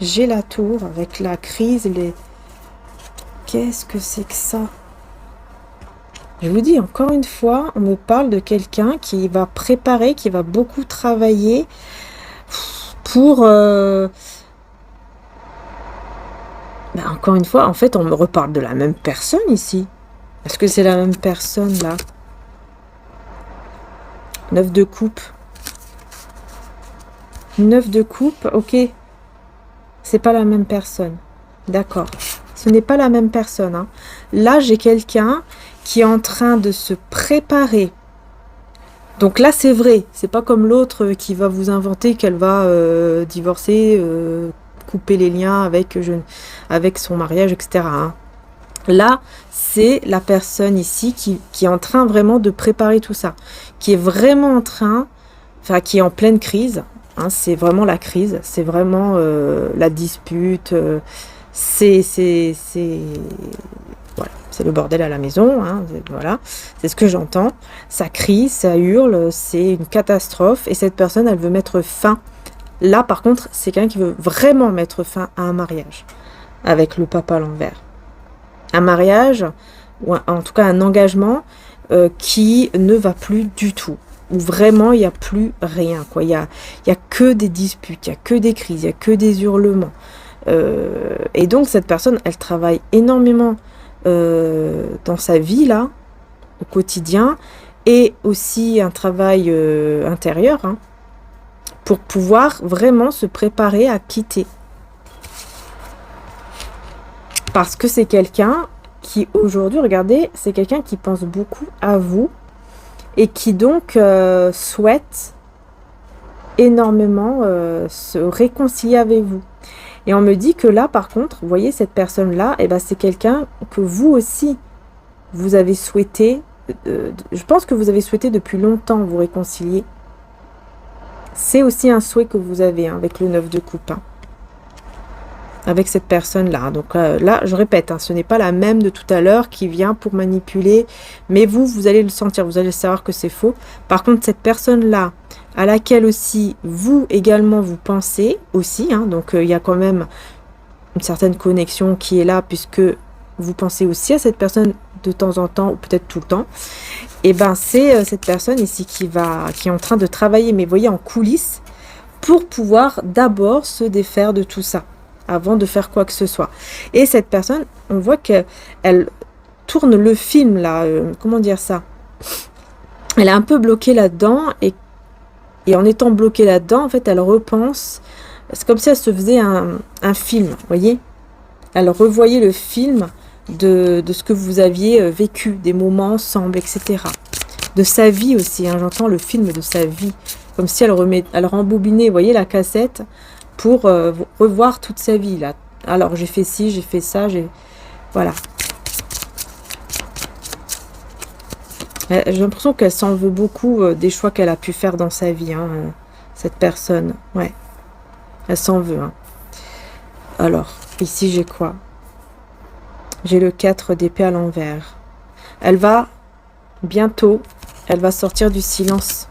j'ai la tour avec la crise. Qu'est-ce que c'est que ça? Je vous dis, encore une fois, on me parle de quelqu'un qui va préparer, qui va beaucoup travailler. pour... encore une fois, en fait, on me reparle de la même personne ici. Est-ce que c'est la même personne, là? 9 de coupe. 9 de coupe, ok. C'est pas la même personne. D'accord. Ce n'est pas la même personne. Hein. Là, j'ai quelqu'un qui est en train de se préparer. Donc là, c'est vrai. C'est pas comme l'autre qui va vous inventer qu'elle va divorcer, couper les liens avec son mariage, etc. Hein. Là, c'est la personne ici qui est en train vraiment de préparer tout ça. Qui est vraiment en train, enfin, qui est en pleine crise. Hein, c'est vraiment la crise. C'est vraiment la dispute. Voilà, c'est le bordel à la maison, hein, voilà, c'est ce que j'entends. Ça crie, ça hurle, c'est une catastrophe. Et cette personne, elle veut mettre fin. Là, par contre, c'est quelqu'un qui veut vraiment mettre fin à un mariage avec le papa à l'envers. Un mariage, ou en tout cas un engagement qui ne va plus du tout. Où vraiment, il n'y a plus rien, quoi. Il y a que des disputes, il n'y a que des crises, il n'y a que des hurlements. Et donc cette personne, elle travaille énormément dans sa vie là, au quotidien, et aussi un travail intérieur, hein, pour pouvoir vraiment se préparer à quitter. Parce que c'est quelqu'un qui aujourd'hui, regardez, c'est quelqu'un qui pense beaucoup à vous et qui donc souhaite énormément se réconcilier avec vous. Et on me dit que là, par contre, vous voyez, cette personne-là, eh ben, c'est quelqu'un que vous aussi, vous avez souhaité, je pense que vous avez souhaité depuis longtemps vous réconcilier. C'est aussi un souhait que vous avez, hein, avec le 9 de coupe, hein, avec cette personne-là. Donc là, je répète, hein, ce n'est pas la même de tout à l'heure qui vient pour manipuler, mais vous allez le sentir, vous allez savoir que c'est faux. Par contre, cette personne-là, à laquelle aussi vous également vous pensez aussi, hein, donc il y a quand même une certaine connexion qui est là puisque vous pensez aussi à cette personne de temps en temps ou peut-être tout le temps. Et ben c'est cette personne ici qui est en train de travailler, mais vous voyez, en coulisses, pour pouvoir d'abord se défaire de tout ça avant de faire quoi que ce soit. Et cette personne, on voit qu'elle tourne le film là, comment dire ça, elle est un peu bloquée là-dedans et en étant bloquée là-dedans, en fait, elle repense. C'est comme si elle se faisait un film, vous voyez. Elle revoyait le film de ce que vous aviez vécu, des moments ensemble, etc. De sa vie aussi, hein, j'entends le film de sa vie. Comme si elle rembobinait, vous voyez, la cassette pour revoir toute sa vie, là. Alors, j'ai fait ci, j'ai fait ça, voilà. J'ai l'impression qu'elle s'en veut beaucoup des choix qu'elle a pu faire dans sa vie, hein, cette personne. Ouais, elle s'en veut. Hein. Alors, ici, j'ai quoi? J'ai le 4 d'épée à l'envers. Elle va, bientôt, elle va sortir du silence.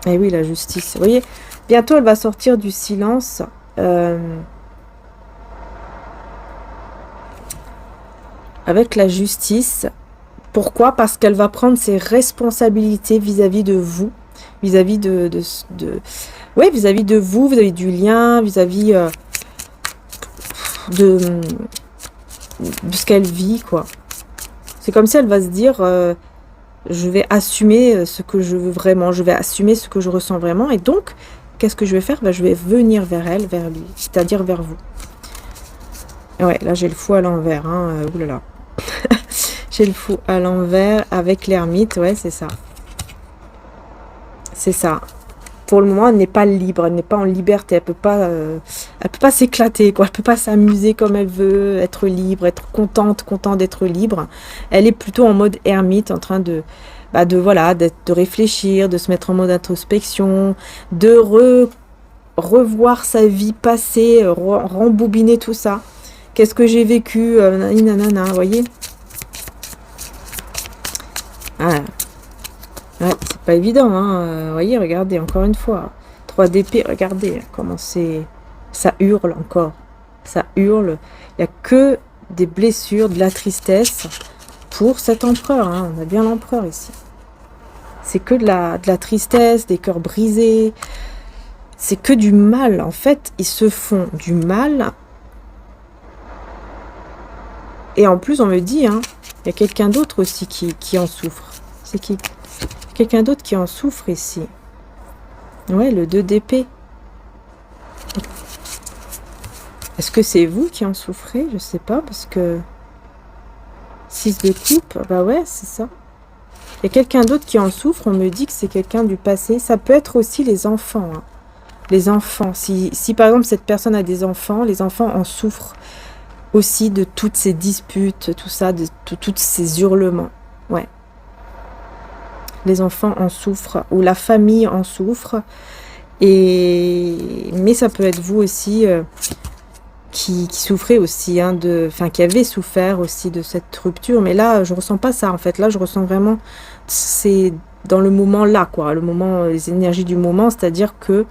Eh oui, la justice. Vous voyez, bientôt, elle va sortir du silence. Avec la justice. Pourquoi? Parce qu'elle va prendre ses responsabilités vis-à-vis de vous, vis-à-vis oui, vis-à-vis de vous, vis-à-vis du lien, vis-à-vis de ce qu'elle vit, quoi. C'est comme si elle va se dire, je vais assumer ce que je veux vraiment, je vais assumer ce que je ressens vraiment, et donc, qu'est-ce que je vais faire? Ben, je vais venir vers elle, vers lui, c'est-à-dire vers vous. Ouais, là j'ai le fou à l'envers, hein, oulala. J'ai le fou à l'envers avec l'ermite, ouais, c'est ça. C'est ça. Pour le moment, elle n'est pas libre, elle n'est pas en liberté, elle peut pas s'éclater, quoi. Elle peut pas s'amuser comme elle veut, être libre, être content d'être libre. Elle est plutôt en mode ermite, en train de réfléchir, de se mettre en mode introspection, de revoir sa vie passée, rembobiner tout ça. Qu'est-ce que j'ai vécu, nanana, vous voyez? Ah, ouais, c'est pas évident, hein. Vous voyez, regardez, encore une fois. 3 d'épée, regardez comment c'est. Ça hurle encore. Ça hurle. Il n'y a que des blessures, de la tristesse pour cet empereur. Hein. On a bien l'empereur ici. C'est que de la tristesse, des cœurs brisés. C'est que du mal. En fait, ils se font du mal. Et en plus, on me dit, hein, il y a quelqu'un d'autre aussi qui en souffre. C'est qui? Quelqu'un d'autre qui en souffre ici. Ouais, le 2 d'épée. Est-ce que c'est vous qui en souffrez? Je sais pas, parce que 6 de coupe, bah ouais, c'est ça. Il y a quelqu'un d'autre qui en souffre, on me dit que c'est quelqu'un du passé. Ça peut être aussi les enfants. Hein. Les enfants. Si par exemple cette personne a des enfants, les enfants en souffrent aussi de toutes ces disputes, tout ça, de tous ces hurlements. Ouais. Les enfants en souffrent, ou la famille en souffre. Mais ça peut être vous aussi qui souffrez aussi, hein, qui avez souffert aussi de cette rupture. Mais là, je ressens pas ça en fait. Là, je ressens vraiment, c'est dans le moment là, quoi. Le moment, les énergies du moment, c'est-à-dire que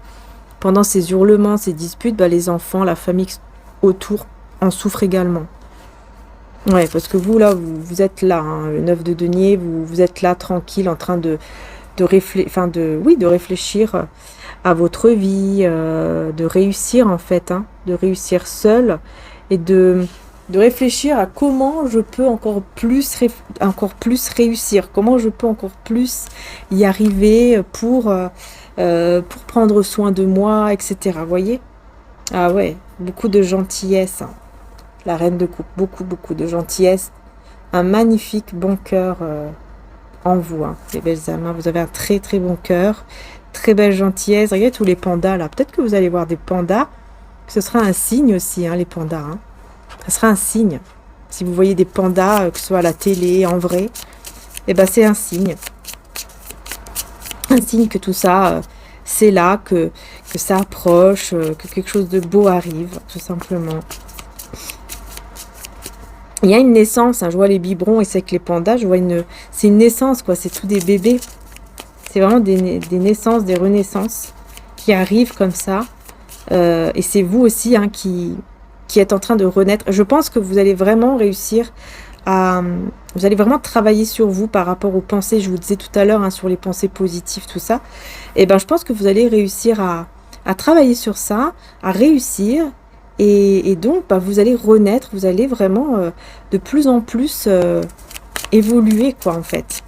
pendant ces hurlements, ces disputes, bah, les enfants, la famille autour en souffrent également. Ouais, parce que vous, là, vous êtes là, hein, le 9 de denier, vous êtes là, tranquille, en train de réfléchir à votre vie, de réussir, en fait, hein, de réussir seul, et de réfléchir à comment je peux encore plus réussir, comment je peux encore plus y arriver pour prendre soin de moi, etc. Vous voyez? Ah ouais, beaucoup de gentillesse, hein. La reine de coupe, beaucoup de gentillesse. Un magnifique bon cœur en vous, hein, les belles âmes. Hein. Vous avez un très très bon cœur, très belle gentillesse. Regardez tous les pandas là. Peut-être que vous allez voir des pandas. Ce sera un signe aussi, hein, les pandas. Hein. Ce sera un signe. Si vous voyez des pandas, que ce soit à la télé, en vrai, eh ben c'est un signe. Un signe que tout ça, c'est là, que ça approche, que quelque chose de beau arrive, tout simplement. Il y a une naissance, hein, je vois les biberons et c'est que les pandas, c'est une naissance, quoi, c'est tous des bébés. C'est vraiment des naissances, des renaissances qui arrivent comme ça. Et c'est vous aussi, hein, qui êtes en train de renaître. Je pense que vous allez vraiment réussir vous allez vraiment travailler sur vous par rapport aux pensées. Je vous disais tout à l'heure, hein, sur les pensées positives, tout ça. Et ben, je pense que vous allez réussir à travailler sur ça, à réussir. Et donc, bah, vous allez renaître, vous allez vraiment de plus en plus évoluer, quoi, en fait.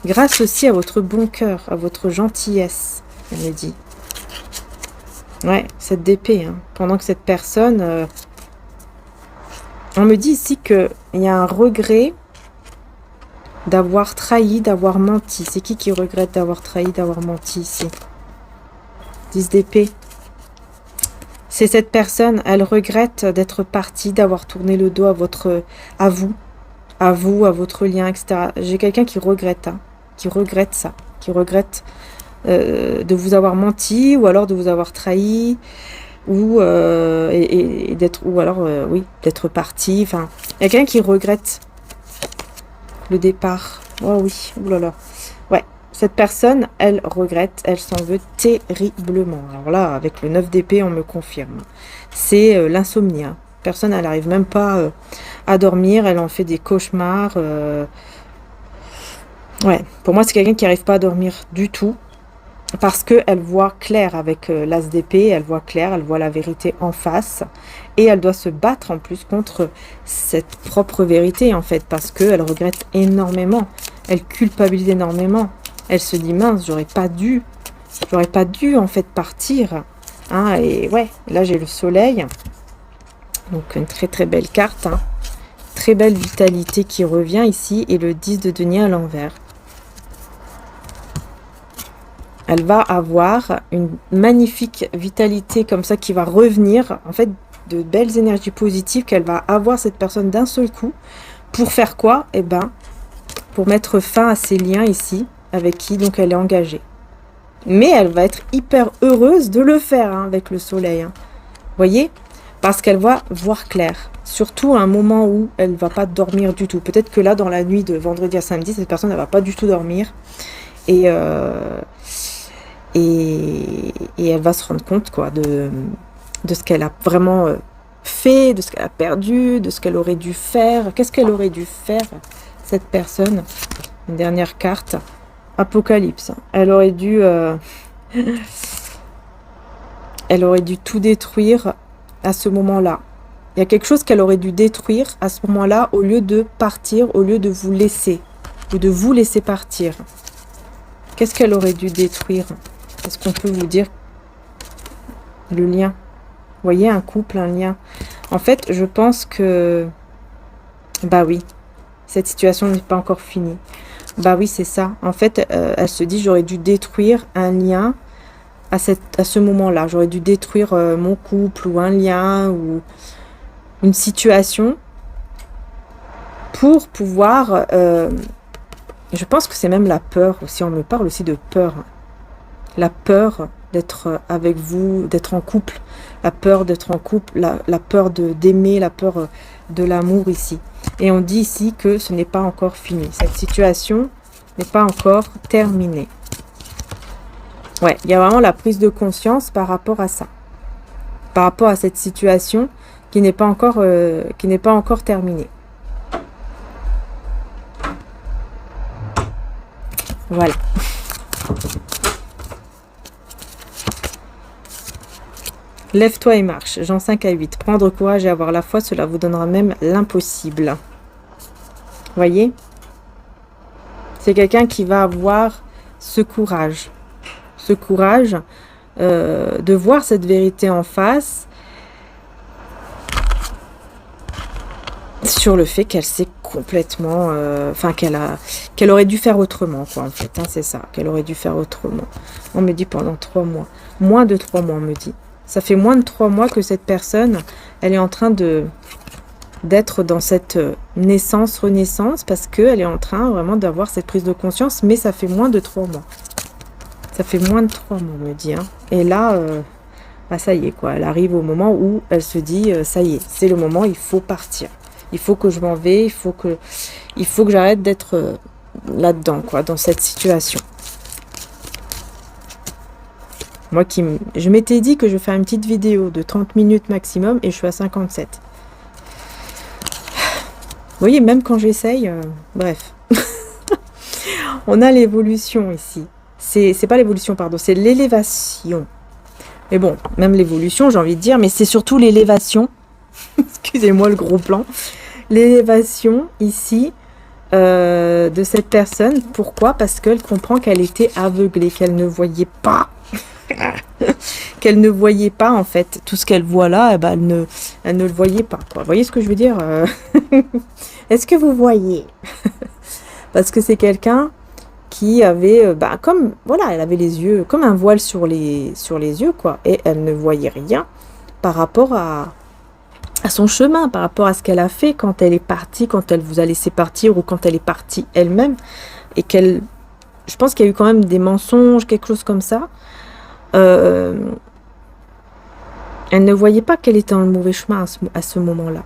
Grâce aussi à votre bon cœur, à votre gentillesse, on me dit. Ouais, cette d'épée, hein. Pendant que cette personne... on me dit ici qu'il y a un regret d'avoir trahi, d'avoir menti. C'est qui regrette d'avoir trahi, d'avoir menti ici? 10 d'épée. C'est cette personne, elle regrette d'être partie, d'avoir tourné le dos à vous, à votre lien, etc. J'ai quelqu'un qui regrette, hein, qui regrette ça, qui regrette de vous avoir menti, ou alors de vous avoir trahi, ou d'être parti. Enfin, il y a quelqu'un qui regrette le départ. Oh oui, oulala. Ouais, cette personne, elle regrette, elle s'en veut terriblement. Alors là, avec le 9 d'épée, on me confirme. C'est l'insomnie. Hein. Personne, elle n'arrive même pas à dormir, elle en fait des cauchemars. Ouais, pour moi, c'est quelqu'un qui n'arrive pas à dormir du tout. Parce qu'elle voit clair avec l'as d'épée, elle voit clair, elle voit la vérité en face. Et elle doit se battre en plus contre cette propre vérité, en fait, parce qu'elle regrette énormément. Elle culpabilise énormément. Elle se dit, mince, j'aurais pas dû, en fait, partir. Hein, et ouais, là, j'ai le soleil. Donc, une très, très belle carte. Hein. Très belle vitalité qui revient ici. Et le 10 de denier à l'envers. Elle va avoir une magnifique vitalité comme ça qui va revenir, en fait, de belles énergies positives qu'elle va avoir cette personne d'un seul coup. Pour faire quoi? Eh ben, pour mettre fin à ces liens ici, avec qui donc elle est engagée. Mais elle va être hyper heureuse de le faire, hein, avec le soleil. Hein. Voyez? Parce qu'elle va voir clair. Surtout à un moment où elle ne va pas dormir du tout. Peut-être que là, dans la nuit de vendredi à samedi, cette personne ne va pas du tout dormir. Et elle va se rendre compte, quoi, de ce qu'elle a vraiment fait, de ce qu'elle a perdu, de ce qu'elle aurait dû faire. Qu'est-ce qu'elle aurait dû faire, cette personne? Une dernière carte. Apocalypse. Elle aurait dû tout détruire à ce moment-là. Il y a quelque chose qu'elle aurait dû détruire à ce moment-là au lieu de partir, au lieu de vous laisser, ou de vous laisser partir. Qu'est-ce qu'elle aurait dû détruire? Est-ce qu'on peut vous dire le lien? Vous voyez, un couple, un lien. En fait, je pense que... Bah oui, cette situation n'est pas encore finie. Bah oui, c'est ça. En fait, elle se dit, j'aurais dû détruire un lien à ce moment-là. J'aurais dû détruire mon couple ou un lien ou une situation pour pouvoir... je pense que c'est même la peur aussi. On me parle aussi de peur. La peur d'être avec vous, d'être en couple. La peur d'être en couple, la peur d'aimer, la peur de l'amour ici. Et on dit ici que ce n'est pas encore fini. Cette situation n'est pas encore terminée. Ouais, il y a vraiment la prise de conscience par rapport à ça. Par rapport à cette situation qui n'est pas encore terminée. Voilà. Lève-toi et marche. Jean 5 à 8. Prendre courage et avoir la foi, cela vous donnera même l'impossible. Voyez? C'est quelqu'un qui va avoir ce courage. Ce courage de voir cette vérité en face sur le fait qu'elle s'est complètement... Enfin, qu'elle aurait dû faire autrement, quoi, en fait. Hein, c'est ça, qu'elle aurait dû faire autrement. On me dit pendant 3 mois. Moins de 3 mois, on me dit. Ça fait moins de 3 mois que cette personne, elle est en train d'être dans cette renaissance, parce qu'elle est en train vraiment d'avoir cette prise de conscience, mais ça fait moins de 3 mois. Ça fait moins de 3 mois, on me dit. Hein. Et là, bah ça y est, quoi. Elle arrive au moment où elle se dit, ça y est, c'est le moment, il faut partir. Il faut que je m'en vais, il faut que j'arrête d'être là-dedans, quoi, dans cette situation. Moi, je m'étais dit que je vais faire une petite vidéo de 30 minutes maximum et je suis à 57. Vous voyez, même quand j'essaye, bref. On a l'évolution ici. C'est pas l'évolution, pardon, c'est l'élévation. Mais bon, même l'évolution, j'ai envie de dire, mais c'est surtout l'élévation. Excusez-moi le gros plan. L'élévation ici de cette personne. Pourquoi? Parce qu'elle comprend qu'elle était aveuglée, qu'elle ne voyait pas. Qu'elle ne voyait pas en fait tout ce qu'elle voit là, eh ben, elle ne le voyait pas, quoi. Vous voyez ce que je veux dire? Est-ce que vous voyez? Parce que c'est quelqu'un qui avait comme voilà, elle avait les yeux comme un voile sur les yeux, quoi, et elle ne voyait rien par rapport à son chemin, par rapport à ce qu'elle a fait quand elle est partie, quand elle vous a laissé partir ou quand elle est partie elle-même, et je pense qu'il y a eu quand même des mensonges, quelque chose comme ça. Elle ne voyait pas qu'elle était dans le mauvais chemin à ce moment-là.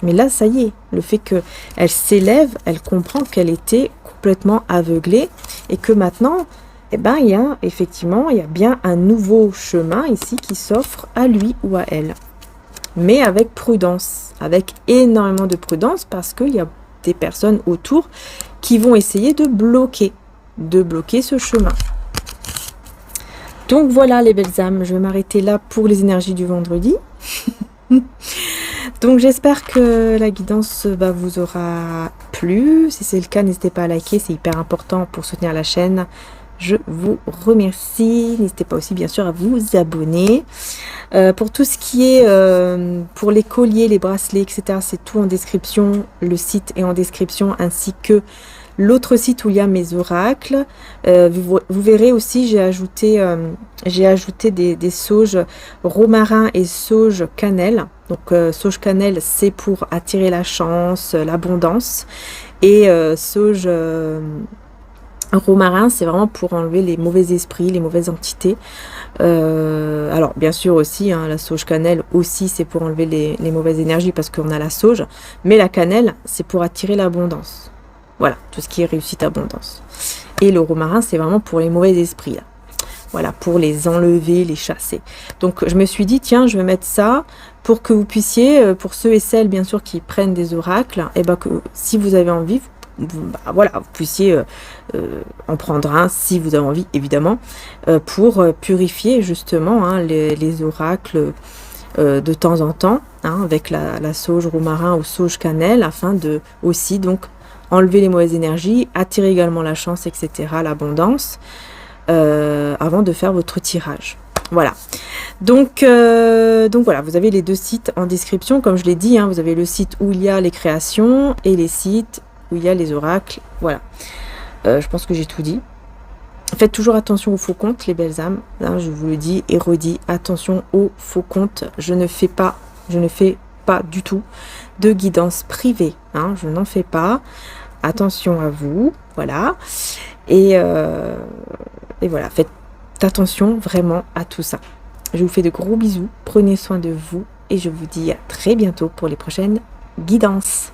Mais là, ça y est, le fait qu'elle s'élève, elle comprend qu'elle était complètement aveuglée et que maintenant, eh ben, il y a bien un nouveau chemin ici qui s'offre à lui ou à elle. Mais avec prudence, avec énormément de prudence, parce qu'il y a des personnes autour qui vont essayer de bloquer ce chemin. Donc voilà les belles âmes, je vais m'arrêter là pour les énergies du vendredi. Donc j'espère que la guidance vous aura plu. Si c'est le cas, n'hésitez pas à liker, c'est hyper important pour soutenir la chaîne. Je vous remercie. N'hésitez pas aussi bien sûr à vous abonner. Pour tout ce qui est pour les colliers, les bracelets, etc. C'est tout en description. Le site est en description ainsi que l'autre site où il y a mes oracles. Vous verrez aussi, j'ai ajouté des sauges romarin et sauge cannelle. Donc sauge cannelle, c'est pour attirer la chance, l'abondance. Et sauge romarin, c'est vraiment pour enlever les mauvais esprits, les mauvaises entités. Alors bien sûr aussi, hein, la sauge cannelle aussi, c'est pour enlever les mauvaises énergies parce qu'on a la sauge. Mais la cannelle, c'est pour attirer l'abondance. Voilà, tout ce qui est réussite, abondance. Et le romarin, c'est vraiment pour les mauvais esprits, là. Voilà, pour les enlever, les chasser. Donc, je me suis dit, tiens, je vais mettre ça pour que vous puissiez, pour ceux et celles, bien sûr, qui prennent des oracles, et ben que si vous avez envie, voilà, vous puissiez en prendre un si vous avez envie, évidemment, pour purifier justement hein, les oracles de temps en temps, hein, avec la sauge romarin ou sauge cannelle, afin de aussi donc enlever les mauvaises énergies, attirer également la chance, etc., l'abondance, avant de faire votre tirage. Voilà. Donc voilà, vous avez les deux sites en description, comme je l'ai dit, hein, vous avez le site où il y a les créations et les sites où il y a les oracles. Voilà. Je pense que j'ai tout dit. Faites toujours attention aux faux comptes, les belles âmes. Hein, je vous le dis et redis, attention aux faux comptes. Je ne fais pas du tout de guidance privée. Hein, je n'en fais pas. Attention à vous. Voilà. Et voilà, faites attention vraiment à tout ça. Je vous fais de gros bisous. Prenez soin de vous et je vous dis à très bientôt pour les prochaines guidances.